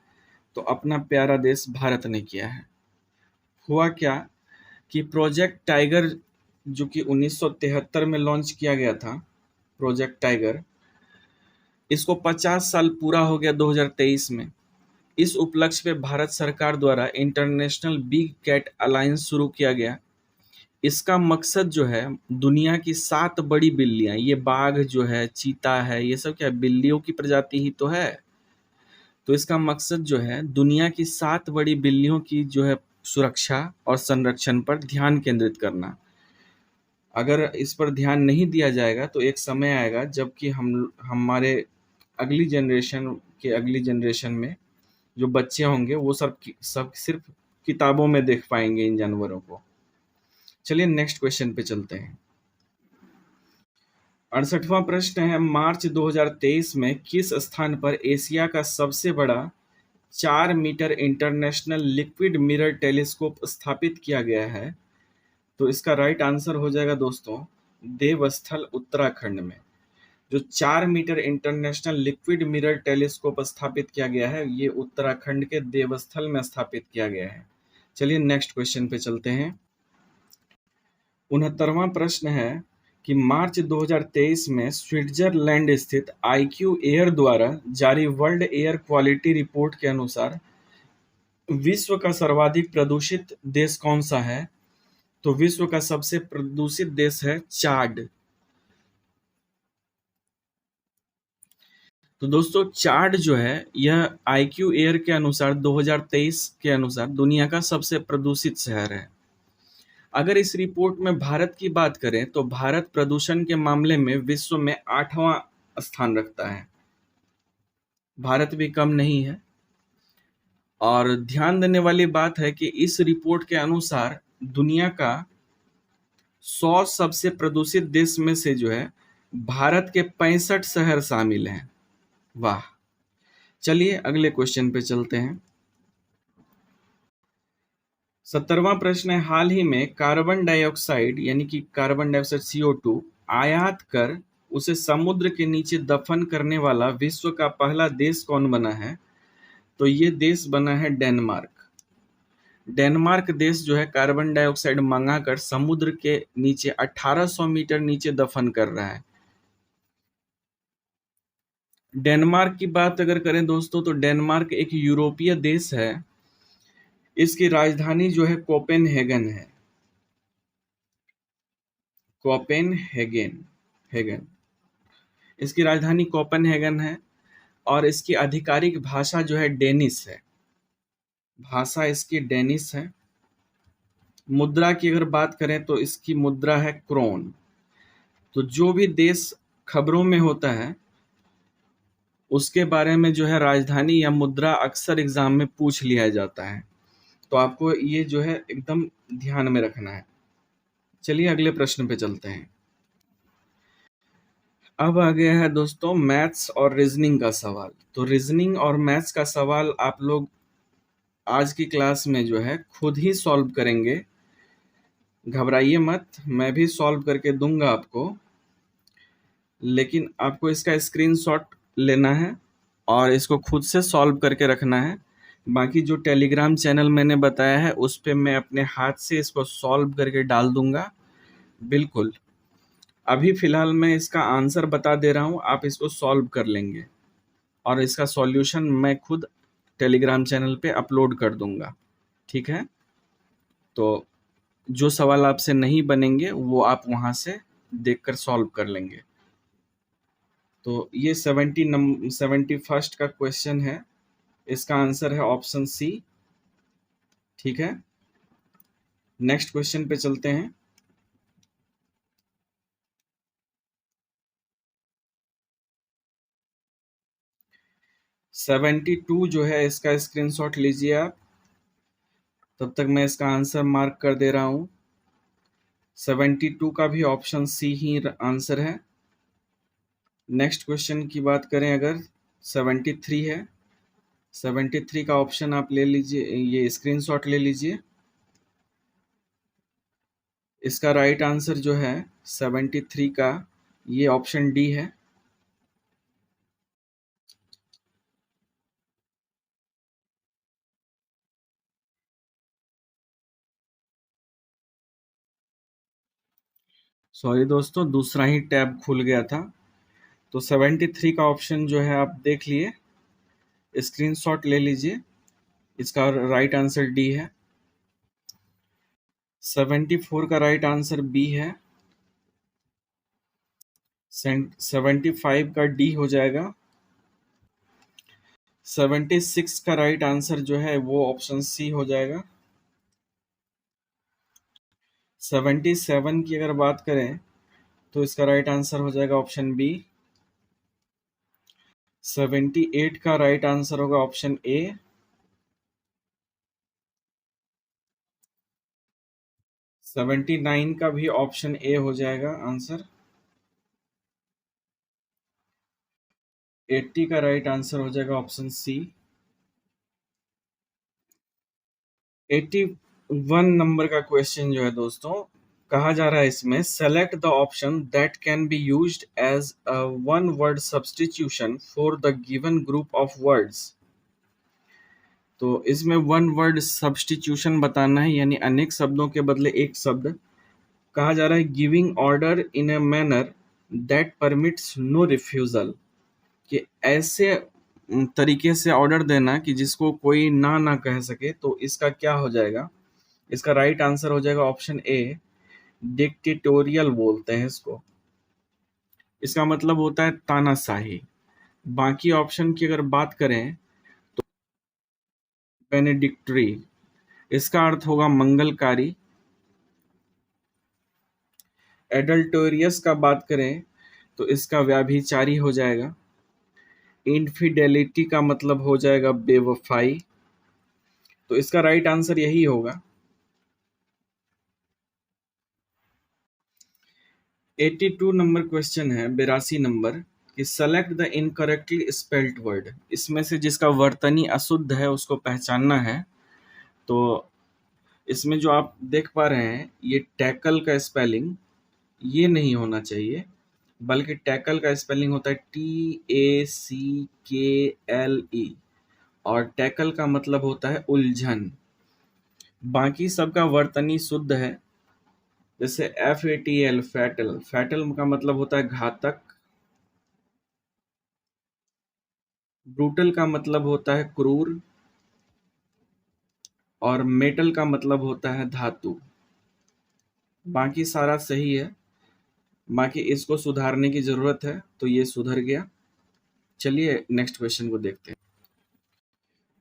तो अपना प्यारा देश भारत ने किया है। हुआ क्या कि प्रोजेक्ट टाइगर जो कि 1973 में लॉन्च किया गया था, प्रोजेक्ट टाइगर, इसको 50 साल पूरा हो गया 2023 में। इस उपलक्ष्य पे भारत सरकार द्वारा इंटरनेशनल बिग कैट अलायंस शुरू किया गया। इसका मकसद जो है दुनिया की 7 बड़ी बिल्लियां, ये बाघ जो है, चीता है, ये सब क्या है? बिल्लियों की प्रजाति ही तो है। तो इसका मकसद जो है दुनिया की 7 बड़ी बिल्लियों की जो है सुरक्षा और संरक्षण पर ध्यान केंद्रित करना। अगर इस पर ध्यान नहीं दिया जाएगा तो एक समय आएगा जबकि हमारे अगली जनरेशन में जो बच्चे होंगे वो सब सिर्फ किताबों में देख पाएंगे इन जानवरों को। चलिए नेक्स्ट क्वेश्चन पे चलते हैं। 68वां प्रश्न है, मार्च 2023 में किस स्थान पर एशिया का सबसे बड़ा 4 metre international liquid mirror telescope स्थापित किया गया है? तो इसका राइट आंसर हो जाएगा दोस्तों देवस्थल, उत्तराखंड में। जो 4 metre international liquid mirror telescope स्थापित किया गया है, ये उत्तराखंड के देवस्थल में स्थापित किया गया है। चलिए नेक्स्ट क्वेश्चन पे चलते हैं। 69वां प्रश्न है कि मार्च 2023 में स्विट्जरलैंड स्थित IQ एयर द्वारा जारी वर्ल्ड एयर क्वालिटी रिपोर्ट के अनुसार विश्व का सर्वाधिक प्रदूषित देश कौन सा है? तो विश्व का सबसे प्रदूषित देश है चाड। तो दोस्तों चाड जो है यह आईक्यू एयर के अनुसार 2023 के अनुसार दुनिया का सबसे प्रदूषित शहर है। अगर इस रिपोर्ट में भारत की बात करें तो भारत प्रदूषण के मामले में विश्व में 8वां स्थान रखता है। भारत भी कम नहीं है। और ध्यान देने वाली बात है कि इस रिपोर्ट के अनुसार दुनिया का 100 सबसे प्रदूषित देश में से जो है भारत के 65 शहर शामिल हैं। वाह। चलिए अगले क्वेश्चन पे चलते हैं। 17वां प्रश्न है, हाल ही में कार्बन डाइऑक्साइड यानी कि कार्बन डाइऑक्साइड CO2 आयात कर उसे समुद्र के नीचे दफन करने वाला विश्व का पहला देश कौन बना है? तो ये देश बना है डेनमार्क। डेनमार्क देश जो है कार्बन डाइऑक्साइड मंगाकर समुद्र के नीचे 1800 मीटर नीचे दफन कर रहा है। डेनमार्क की बात अगर करें दोस्तों तो डेनमार्क एक यूरोपीय देश है। इसकी राजधानी जो है कोपेनहेगन है। कोपेनहेगन इसकी राजधानी कोपेनहेगन है और इसकी आधिकारिक भाषा जो है डेनिश है। भाषा इसकी डेनिश है। मुद्रा की अगर बात करें तो इसकी मुद्रा है क्रोन। तो जो भी देश खबरों में होता है उसके बारे में जो है राजधानी या मुद्रा अक्सर एग्जाम में पूछ लिया जाता है। तो आपको ये जो है एकदम ध्यान में रखना है। चलिए अगले प्रश्न पे चलते हैं। अब आ गया है दोस्तों मैथ्स और रीजनिंग का सवाल। तो रीजनिंग और मैथ्स का सवाल आप लोग आज की क्लास में जो है खुद ही सॉल्व करेंगे। घबराइए मत, मैं भी सॉल्व करके दूंगा आपको, लेकिन आपको इसका स्क्रीनशॉट लेना है और इसको खुद से सॉल्व करके रखना है। बाकी जो टेलीग्राम चैनल मैंने बताया है उस पे मैं अपने हाथ से इसको सॉल्व करके डाल दूंगा। बिल्कुल, अभी फिलहाल मैं इसका आंसर बता दे रहा हूँ, आप इसको सॉल्व कर लेंगे और इसका सॉल्यूशन मैं खुद टेलीग्राम चैनल पे अपलोड कर दूंगा। ठीक है, तो जो सवाल आपसे नहीं बनेंगे वो आप वहाँ से देखकर सॉल्व कर लेंगे। तो ये 71st का क्वेश्चन है। इसका आंसर है ऑप्शन सी। ठीक है, नेक्स्ट क्वेश्चन पे चलते हैं। सेवेंटी टू जो है इसका स्क्रीनशॉट लीजिए आप, तब तक मैं इसका आंसर मार्क कर दे रहा हूँ। 72 का भी ऑप्शन सी ही आंसर है। नेक्स्ट क्वेश्चन की बात करें अगर 73 है, 73 का ऑप्शन आप ले लीजिए, ये स्क्रीनशॉट ले लीजिए। इसका राइट आंसर जो है 73 का ये ऑप्शन डी है। सॉरी दोस्तों, दूसरा ही टैब खुल गया था। तो 73 का ऑप्शन जो है आप देख लिए, स्क्रीनशॉट ले लीजिए। इसका राइट आंसर डी है। 74 का राइट आंसर बी है। 75 का डी हो जाएगा। 76 का राइट आंसर जो है वो ऑप्शन सी हो जाएगा। 77 की अगर बात करें तो इसका राइट आंसर हो जाएगा ऑप्शन बी। 78 का राइट आंसर होगा ऑप्शन ए। 79 का भी ऑप्शन ए हो जाएगा आंसर। 80 का राइट आंसर हो जाएगा ऑप्शन सी। 81 नंबर का क्वेश्चन जो है दोस्तों, कहा जा रहा है इसमें select the option that can be used as a one word substitution for the given group of words. तो इसमें वन वर्ड सब्स्टिट्यूशन बताना है, यानी अनेक शब्दों के बदले एक शब्द। कहा जा रहा है giving order in a manner that permits no refusal, कि ऐसे तरीके से ऑर्डर देना कि जिसको कोई ना ना कह सके, तो इसका क्या हो जाएगा? इसका राइट आंसर हो जाएगा ऑप्शन ए, डिक्टेटोरियल बोलते हैं इसको। इसका मतलब होता है तानाशाही। बाकी ऑप्शन की अगर बात करें, बेनेडिक्टरी, इसका अर्थ होगा मंगलकारी। एडल्टोरियस का बात करें तो इसका व्याभिचारी हो जाएगा। इनफिडेलिटी का मतलब हो जाएगा बेवफाई। तो इसका राइट आंसर यही होगा। 82 नंबर क्वेश्चन है, 82 नंबर, कि select the incorrectly spelled word. इसमें से जिसका वर्तनी अशुद्ध है उसको पहचानना है। तो इसमें जो आप देख पा रहे हैं, ये टैकल का स्पेलिंग ये नहीं होना चाहिए, बल्कि टैकल का स्पेलिंग होता है TACKLE, और टैकल का मतलब होता है उलझन। बाकी सबका वर्तनी शुद्ध है। जैसे FATL, फैटल, फैटल का मतलब होता है घातक। ब्रूटल का मतलब होता है क्रूर। और मेटल का मतलब होता है धातु। बाकी सारा सही है। बाकी इसको सुधारने की जरूरत है, तो ये सुधर गया। चलिए नेक्स्ट क्वेश्चन को देखते हैं।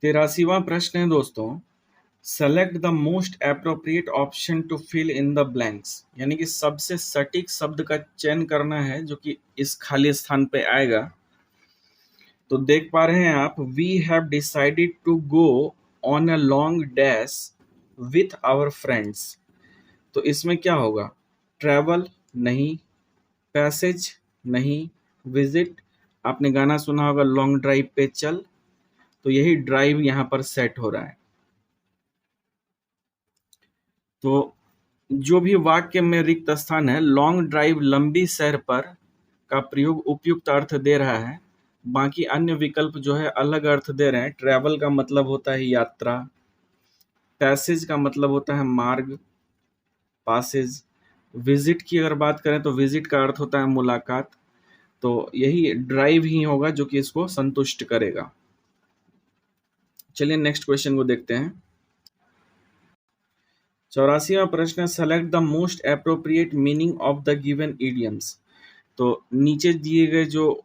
83वां प्रश्न है दोस्तों, select the most appropriate option to fill in the blanks. यानी कि सबसे सटीक शब्द का चयन करना है जो कि इस खाली स्थान पे आएगा। तो देख पा रहे हैं आप, we have decided to go on a long dash with our friends. तो इसमें क्या होगा? ट्रैवल नहीं, पैसेज नहीं, विजिट। आपने गाना सुना होगा लॉन्ग ड्राइव पे चल, तो यही ड्राइव यहाँ पर सेट हो रहा है। तो जो भी वाक्य में रिक्त स्थान है, लॉन्ग ड्राइव लंबी सैर पर का प्रयोग उपयुक्त अर्थ दे रहा है। बाकी अन्य विकल्प जो है अलग अर्थ दे रहे हैं। ट्रैवल का मतलब होता है यात्रा, पैसेज का मतलब होता है मार्ग, पासेज। विजिट की अगर बात करें तो विजिट का अर्थ होता है मुलाकात। तो यही ड्राइव ही होगा जो कि इसको संतुष्ट करेगा। चलिए नेक्स्ट क्वेश्चन को देखते हैं। 84वां प्रश्न है, select the most appropriate meaning of the given idioms. तो नीचे दिए गए जो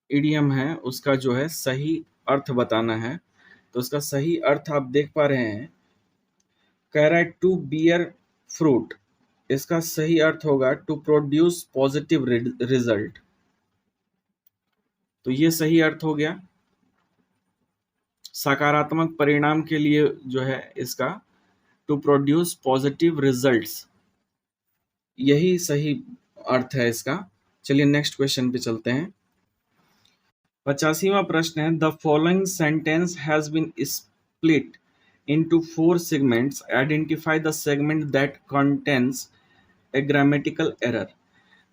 इडियम है उसका जो है सही अर्थ बताना है। तो उसका सही अर्थ आप देख पा रहे हैं, कह रहा है टू बियर फ्रूट। इसका सही अर्थ होगा टू प्रोड्यूस पॉजिटिव रिजल्ट। तो ये सही अर्थ हो गया। सकारात्मक परिणाम के लिए जो है इसका टू प्रोड्यूस पॉजिटिव रिजल्ट्स, यही सही अर्थ है इसका। चलिए नेक्स्ट क्वेश्चन पे चलते हैं। 85वां प्रश्न है, the following sentence has been split into 4 segments, identify the segment that contains a grammatical error.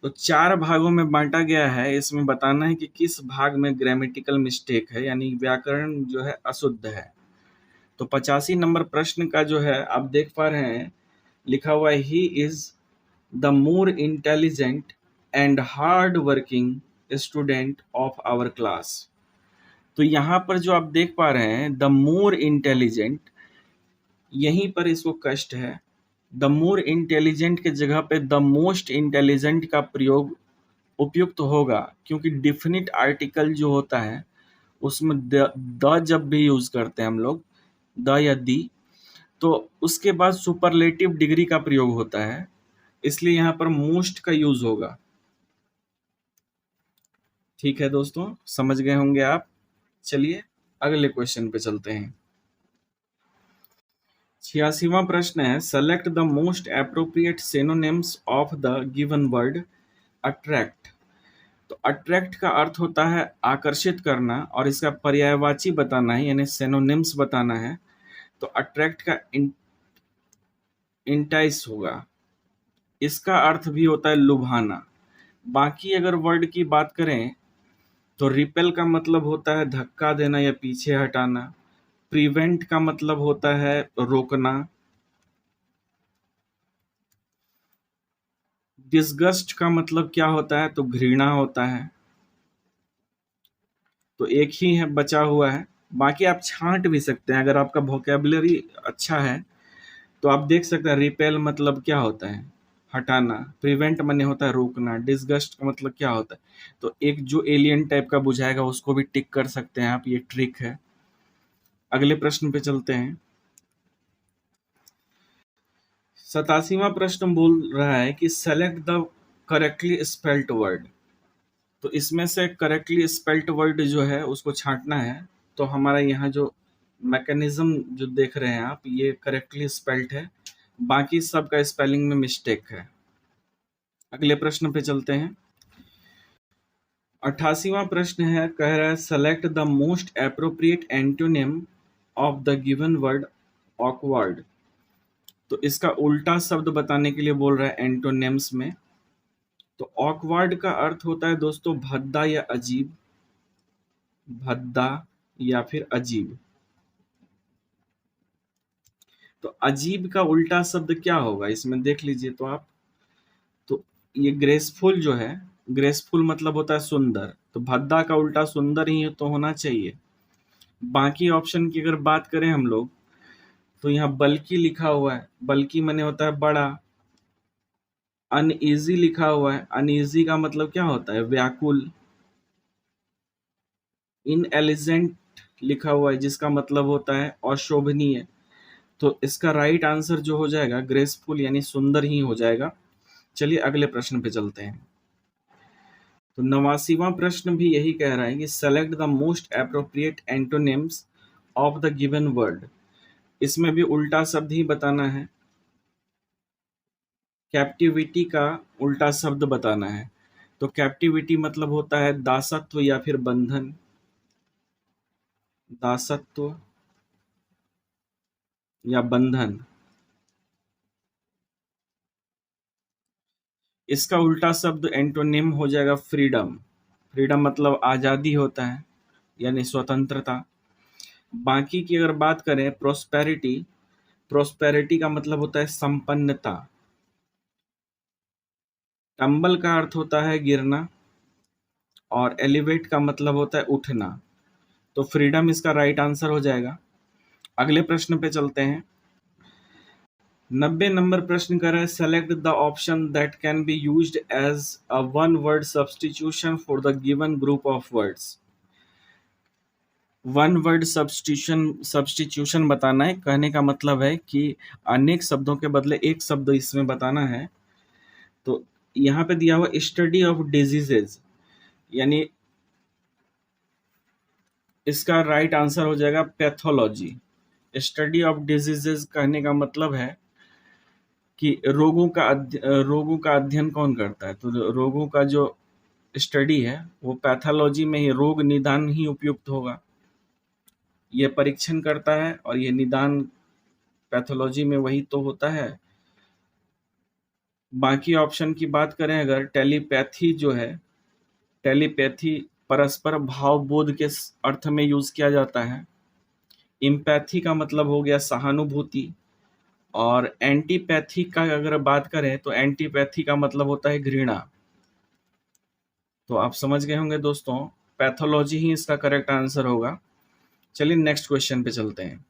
तो 4 भागों में बांटा गया है। इसमें बताना है कि किस भाग में ग्रामेटिकल मिस्टेक है, यानी व्याकरण जो है अशुद्ध है। तो 85 नंबर प्रश्न का जो है आप देख पा रहे हैं, लिखा हुआ है he is the more intelligent and hard working student of our class. तो यहाँ पर जो आप देख पा रहे हैं द मोर इंटेलिजेंट, यहीं पर इसको कष्ट है। द मोर इंटेलिजेंट के जगह पे द मोस्ट इंटेलिजेंट का प्रयोग उपयुक्त होगा, क्योंकि डिफिनिट आर्टिकल जो होता है उसमें द जब भी यूज करते हैं हम लोग, द या दी, तो उसके बाद सुपरलेटिव डिग्री का प्रयोग होता है, इसलिए यहाँ पर मोस्ट का यूज होगा। ठीक है दोस्तों, समझ गए होंगे आप। चलिए अगले क्वेश्चन पे चलते हैं। 86वां प्रश्न है, select the most appropriate synonyms of the given word attract. तो अट्रैक्ट का अर्थ होता है आकर्षित करना, और इसका पर्यायवाची बताना है, यानी सिनोनिम्स बताना है। तो अट्रैक्ट का इंटाइस होगा। इसका अर्थ भी होता है लुभाना। बाकी अगर वर्ड की बात करें तो रिपेल का मतलब होता है धक्का देना या पीछे हटाना। प्रिवेंट का मतलब होता है रोकना। डिसगस्ट का मतलब क्या होता है? तो घृणा होता है। तो एक ही है बचा हुआ है, बाकी आप छांट भी सकते हैं। अगर आपका वोकेबुलरी अच्छा है तो आप देख सकते हैं। रिपेल मतलब क्या होता है? हटाना। प्रिवेंट माने होता है रोकना। डिसगस्ट का मतलब क्या होता है? तो एक जो एलियन टाइप का बुझाएगा उसको भी टिक कर सकते हैं आप, ये ट्रिक है। अगले प्रश्न पे चलते हैं। 87वां प्रश्न बोल रहा है कि select the correctly spelt word. तो इसमें से करेक्टली स्पेल्ट वर्ड जो है उसको छांटना है। तो हमारा यहाँ जो मैकेनिज्म जो देख रहे हैं आप, ये करेक्टली स्पेल्ट है, बाकी सब का स्पेलिंग में मिस्टेक है। अगले प्रश्न पे चलते हैं। 88वां प्रश्न है, कह रहा है select the most appropriate antonym of the given word awkward. तो इसका उल्टा शब्द बताने के लिए बोल रहा है एंटोनिम्स में। तो ऑकवर्ड का अर्थ होता है दोस्तों भद्दा या अजीब। भद्दा या फिर अजीब। तो अजीब का उल्टा शब्द क्या होगा इसमें देख लीजिए तो आप। तो ये ग्रेसफुल जो है, ग्रेसफुल मतलब होता है सुंदर, तो भद्दा का उल्टा सुंदर ही तो होना चाहिए। बाकी ऑप्शन की अगर बात करें हम लोग, तो यहाँ बल्कि लिखा हुआ है, बल्कि माने होता है बड़ा। अनईजी लिखा हुआ है, अनईजी का मतलब क्या होता है? व्याकुल। इनएलिजेंट लिखा हुआ है जिसका मतलब होता है अशोभनीय। तो इसका राइट आंसर जो हो जाएगा ग्रेसफुल यानी सुंदर ही हो जाएगा। चलिए अगले प्रश्न पे चलते हैं। तो 89वां प्रश्न भी यही कह रहा है कि select the most appropriate antonyms of the given word. इसमें भी उल्टा शब्द ही बताना है। कैप्टिविटी का उल्टा शब्द बताना है। तो कैप्टिविटी मतलब होता है दासत्व या फिर बंधन। दासत्व या बंधन। इसका उल्टा शब्द एंटोनिम हो जाएगा फ्रीडम। फ्रीडम मतलब आजादी होता है यानी स्वतंत्रता। बाकी की अगर बात करें प्रोस्पेरिटी, प्रोस्पेरिटी का मतलब होता है संपन्नता। टंबल का अर्थ होता है गिरना, और एलिवेट का मतलब होता है उठना। तो फ्रीडम इसका राइट आंसर हो जाएगा। अगले प्रश्न पे चलते हैं। 90 नंबर प्रश्न कर रहा है select the option that can be used as a one word substitution for the given group of words. One word substitution बताना है। कहने का मतलब है कि अनेक शब्दों के बदले एक शब्द इसमें बताना है। तो यहाँ पे दिया हुआ स्टडी ऑफ डिजीजेज, यानी इसका राइट आंसर हो जाएगा पैथोलॉजी। स्टडी ऑफ डिजीजेज कहने का मतलब है कि रोगों का अध्ययन कौन करता है? तो रोगों का जो स्टडी है वो पैथोलॉजी में ही, रोग निदान ही उपयुक्त होगा। ये परीक्षण करता है और ये निदान पैथोलॉजी में वही तो होता है। बाकी ऑप्शन की बात करें अगर, टेलीपैथी जो है, टेलीपैथी परस्पर भाव बोध के अर्थ में यूज किया जाता है। इम्पैथी का मतलब हो गया सहानुभूति। और एंटीपैथी का अगर बात करें तो एंटीपैथी का मतलब होता है घृणा। तो आप समझ गए होंगे दोस्तों, पैथोलॉजी ही इसका करेक्ट आंसर होगा। चलिए नेक्स्ट क्वेश्चन पे चलते हैं।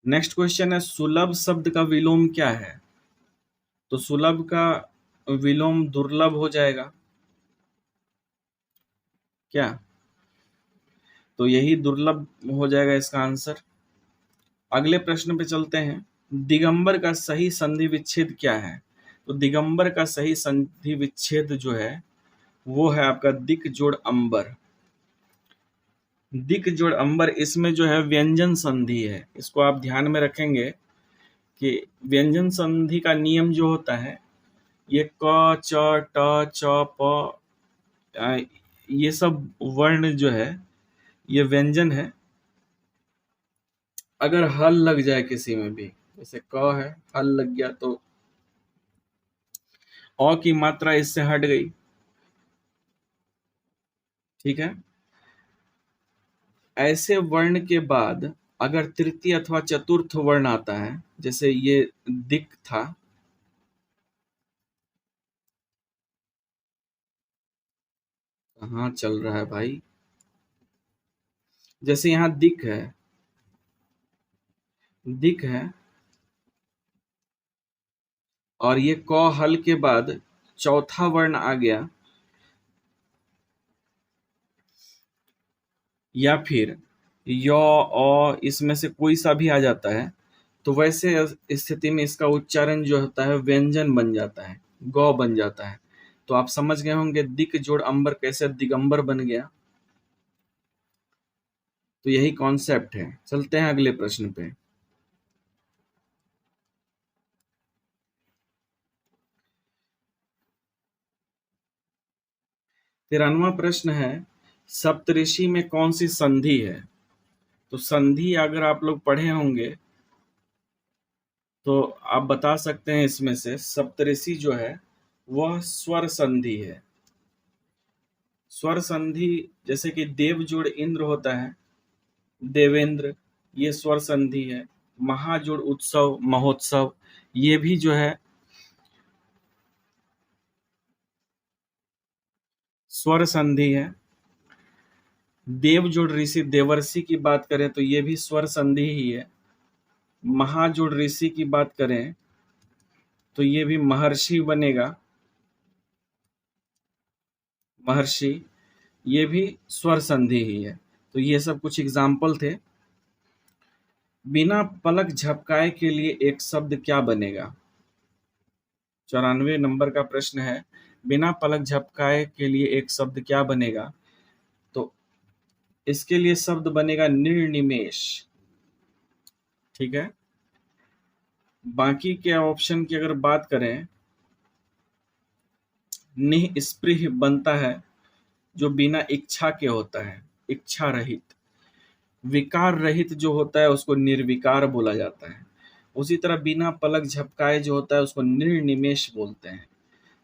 नेक्स्ट क्वेश्चन है सुलभ शब्द का विलोम क्या है? तो सुलभ का विलोम दुर्लभ हो जाएगा क्या? तो यही दुर्लभ हो जाएगा इसका आंसर। अगले प्रश्न पे चलते हैं। दिगंबर का सही संधि विच्छेद क्या है? तो दिगंबर का सही संधि विच्छेद जो है वो है आपका दिक जोड़ अंबर। दिक जोड़ अंबर, इसमें जो है व्यंजन संधि है। इसको आप ध्यान में रखेंगे कि व्यंजन संधि का नियम जो होता है, ये क च ट च प आ, ये सब वर्ण जो है ये व्यंजन है। अगर हल लग जाए किसी में भी, जैसे क है हल लग गया तो अ की मात्रा इससे हट गई। ठीक है। ऐसे वर्ण के बाद अगर तृतीय अथवा चतुर्थ वर्ण आता है, जैसे ये दिक था, हाँ चल रहा है भाई। जैसे यहाँ दिक है और ये क हल के बाद चौथा वर्ण आ गया, या फिर य अ इसमें से कोई सा भी आ जाता है, तो वैसे स्थिति में इसका उच्चारण जो होता है व्यंजन बन जाता है, गौ बन जाता है। तो आप समझ गए होंगे दिक जोड़ अंबर कैसे दिगंबर बन गया। तो यही कॉन्सेप्ट है। चलते हैं अगले प्रश्न पे। 13वां प्रश्न है, सप्तऋषि में कौन सी संधि है? तो संधि अगर आप लोग पढ़े होंगे तो आप बता सकते हैं इसमें से सप्तऋषि जो है वह स्वर संधि है। स्वर संधि जैसे कि देव जोड़ इंद्र होता है, देवेंद्र, ये स्वर संधि है। महाजोड़ उत्सव महोत्सव, ये भी जो है स्वर संधि है। देव जोड़ ऋषि देवर्षि की बात करें तो ये भी स्वर संधि ही है। महाजोड़ ऋषि की बात करें तो ये भी महर्षि बनेगा, महर्षि, ये भी स्वर संधि ही है। तो ये सब कुछ एग्जाम्पल थे। बिना पलक झपकाए के लिए एक शब्द क्या बनेगा? 94 नंबर का प्रश्न है, बिना पलक झपकाए के लिए एक शब्द क्या बनेगा? तो इसके लिए शब्द बनेगा निर्निमेष। ठीक है। बाकी के ऑप्शन की अगर बात करें, निःस्पृह बनता है जो बिना इच्छा के होता है, इच्छा रहित। विकार रहित जो होता है उसको निर्विकार बोला जाता है। उसी तरह बिना पलक झपकाए जो होता है उसको निर्निमेष बोलते हैं।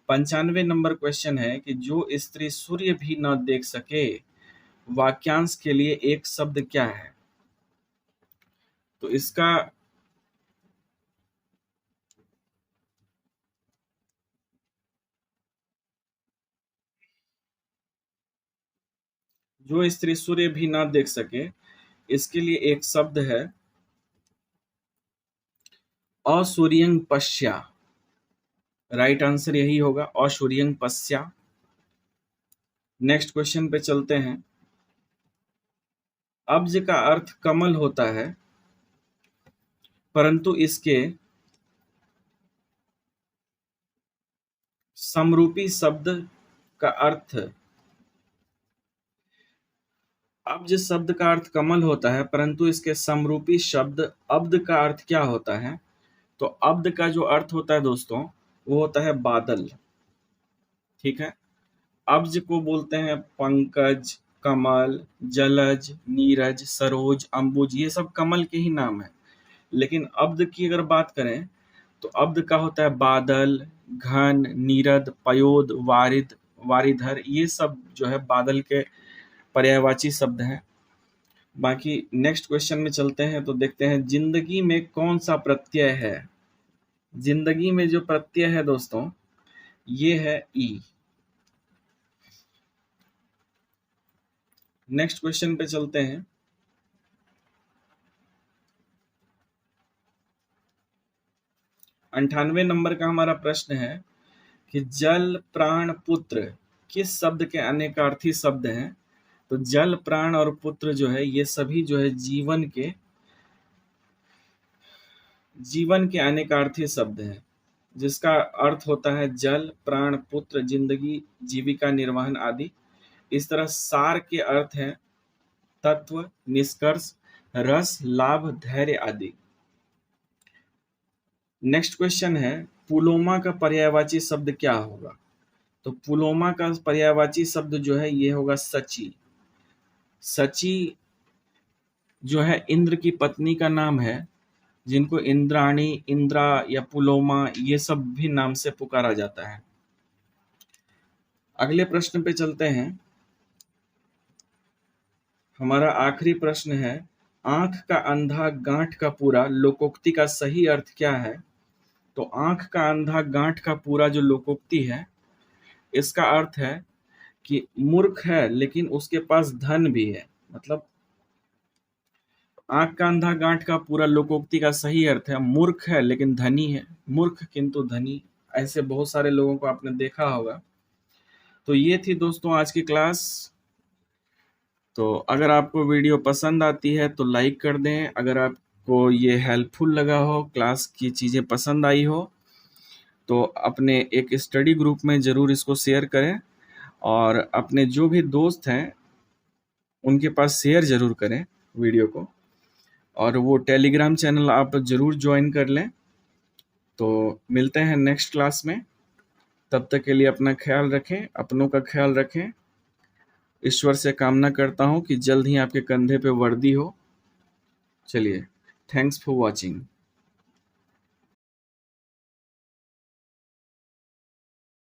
95 नंबर क्वेश्चन है कि जो स्त्री सूर्य भी न देख सके, वाक्यांश के लिए एक शब्द क्या है? तो इसका जो स्त्री सूर्य भी ना देख सके, इसके लिए एक शब्द है असूर्यंग पश्या। राइट आंसर यही होगा, असूर्यंग पश्या। नेक्स्ट क्वेश्चन पे चलते हैं। अब्ज का अर्थ कमल होता है, परंतु इसके समरूपी शब्द का अर्थ, अब्ज शब्द का अर्थ कमल होता है परंतु इसके समरूपी शब्द अब्द का अर्थ क्या होता है? तो अब्द का जो अर्थ होता है दोस्तों वो होता है बादल। ठीक है। अब्ज को बोलते हैं पंकज, कमल, जलज, नीरज, सरोज, अंबुज, ये सब कमल के ही नाम है। लेकिन अब्द की अगर बात करें तो अब्द का होता है बादल, घन, नीरद, पयोद, वारिद, वारिधर, ये सब जो है बादल के पर्यायवाची शब्द हैं। बाकी नेक्स्ट क्वेश्चन में चलते हैं तो देखते हैं जिंदगी में कौन सा प्रत्यय है? जिंदगी में जो प्रत्यय है दोस्तों ये है ई। नेक्स्ट क्वेश्चन पे चलते हैं। 98 नंबर का हमारा प्रश्न है कि जल, प्राण, पुत्र किस शब्द के अनेकार्थी शब्द हैं? तो जल, प्राण और पुत्र जो है ये सभी जो है जीवन के अनेकार्थी शब्द हैं, जिसका अर्थ होता है जल, प्राण, पुत्र, जिंदगी, जीविका निर्वहन आदि। इस तरह सार के अर्थ हैं तत्व, निष्कर्ष, रस, लाभ, धैर्य आदि। नेक्स्ट क्वेश्चन है पुलोमा का पर्यायवाची शब्द क्या होगा? तो पुलोमा का पर्यायवाची शब्द जो है ये होगा सची। सची जो है इंद्र की पत्नी का नाम है, जिनको इंद्राणी, इंद्रा या पुलोमा ये सब भी नाम से पुकारा जाता है। अगले प्रश्न पे चलते हैं। हमारा आखिरी प्रश्न है आंख का अंधा गांठ का पूरा लोकोक्ति का सही अर्थ क्या है? तो आंख का अंधा गांठ का पूरा जो लोकोक्ति है इसका अर्थ है कि मूर्ख है लेकिन उसके पास धन भी है। मतलब आंख का अंधा गांठ का पूरा लोकोक्ति का सही अर्थ है मूर्ख है लेकिन धनी है, मूर्ख किंतु धनी। ऐसे बहुत सारे लोगों को आपने देखा होगा। तो ये थी दोस्तों आज की क्लास। तो अगर आपको वीडियो पसंद आती है तो लाइक कर दें। अगर आपको ये हेल्पफुल लगा हो, क्लास की चीज़ें पसंद आई हो, तो अपने एक स्टडी ग्रुप में ज़रूर इसको शेयर करें और अपने जो भी दोस्त हैं उनके पास शेयर ज़रूर करें वीडियो को। और वो टेलीग्राम चैनल आप ज़रूर ज्वाइन कर लें। तो मिलते हैं नेक्स्ट क्लास में। तब तक के लिए अपना ख्याल रखें, अपनों का ख्याल रखें। ईश्वर से कामना करता हूँ कि जल्द ही आपके कंधे पे वर्दी हो। चलिए, थैंक्स फॉर वॉचिंग।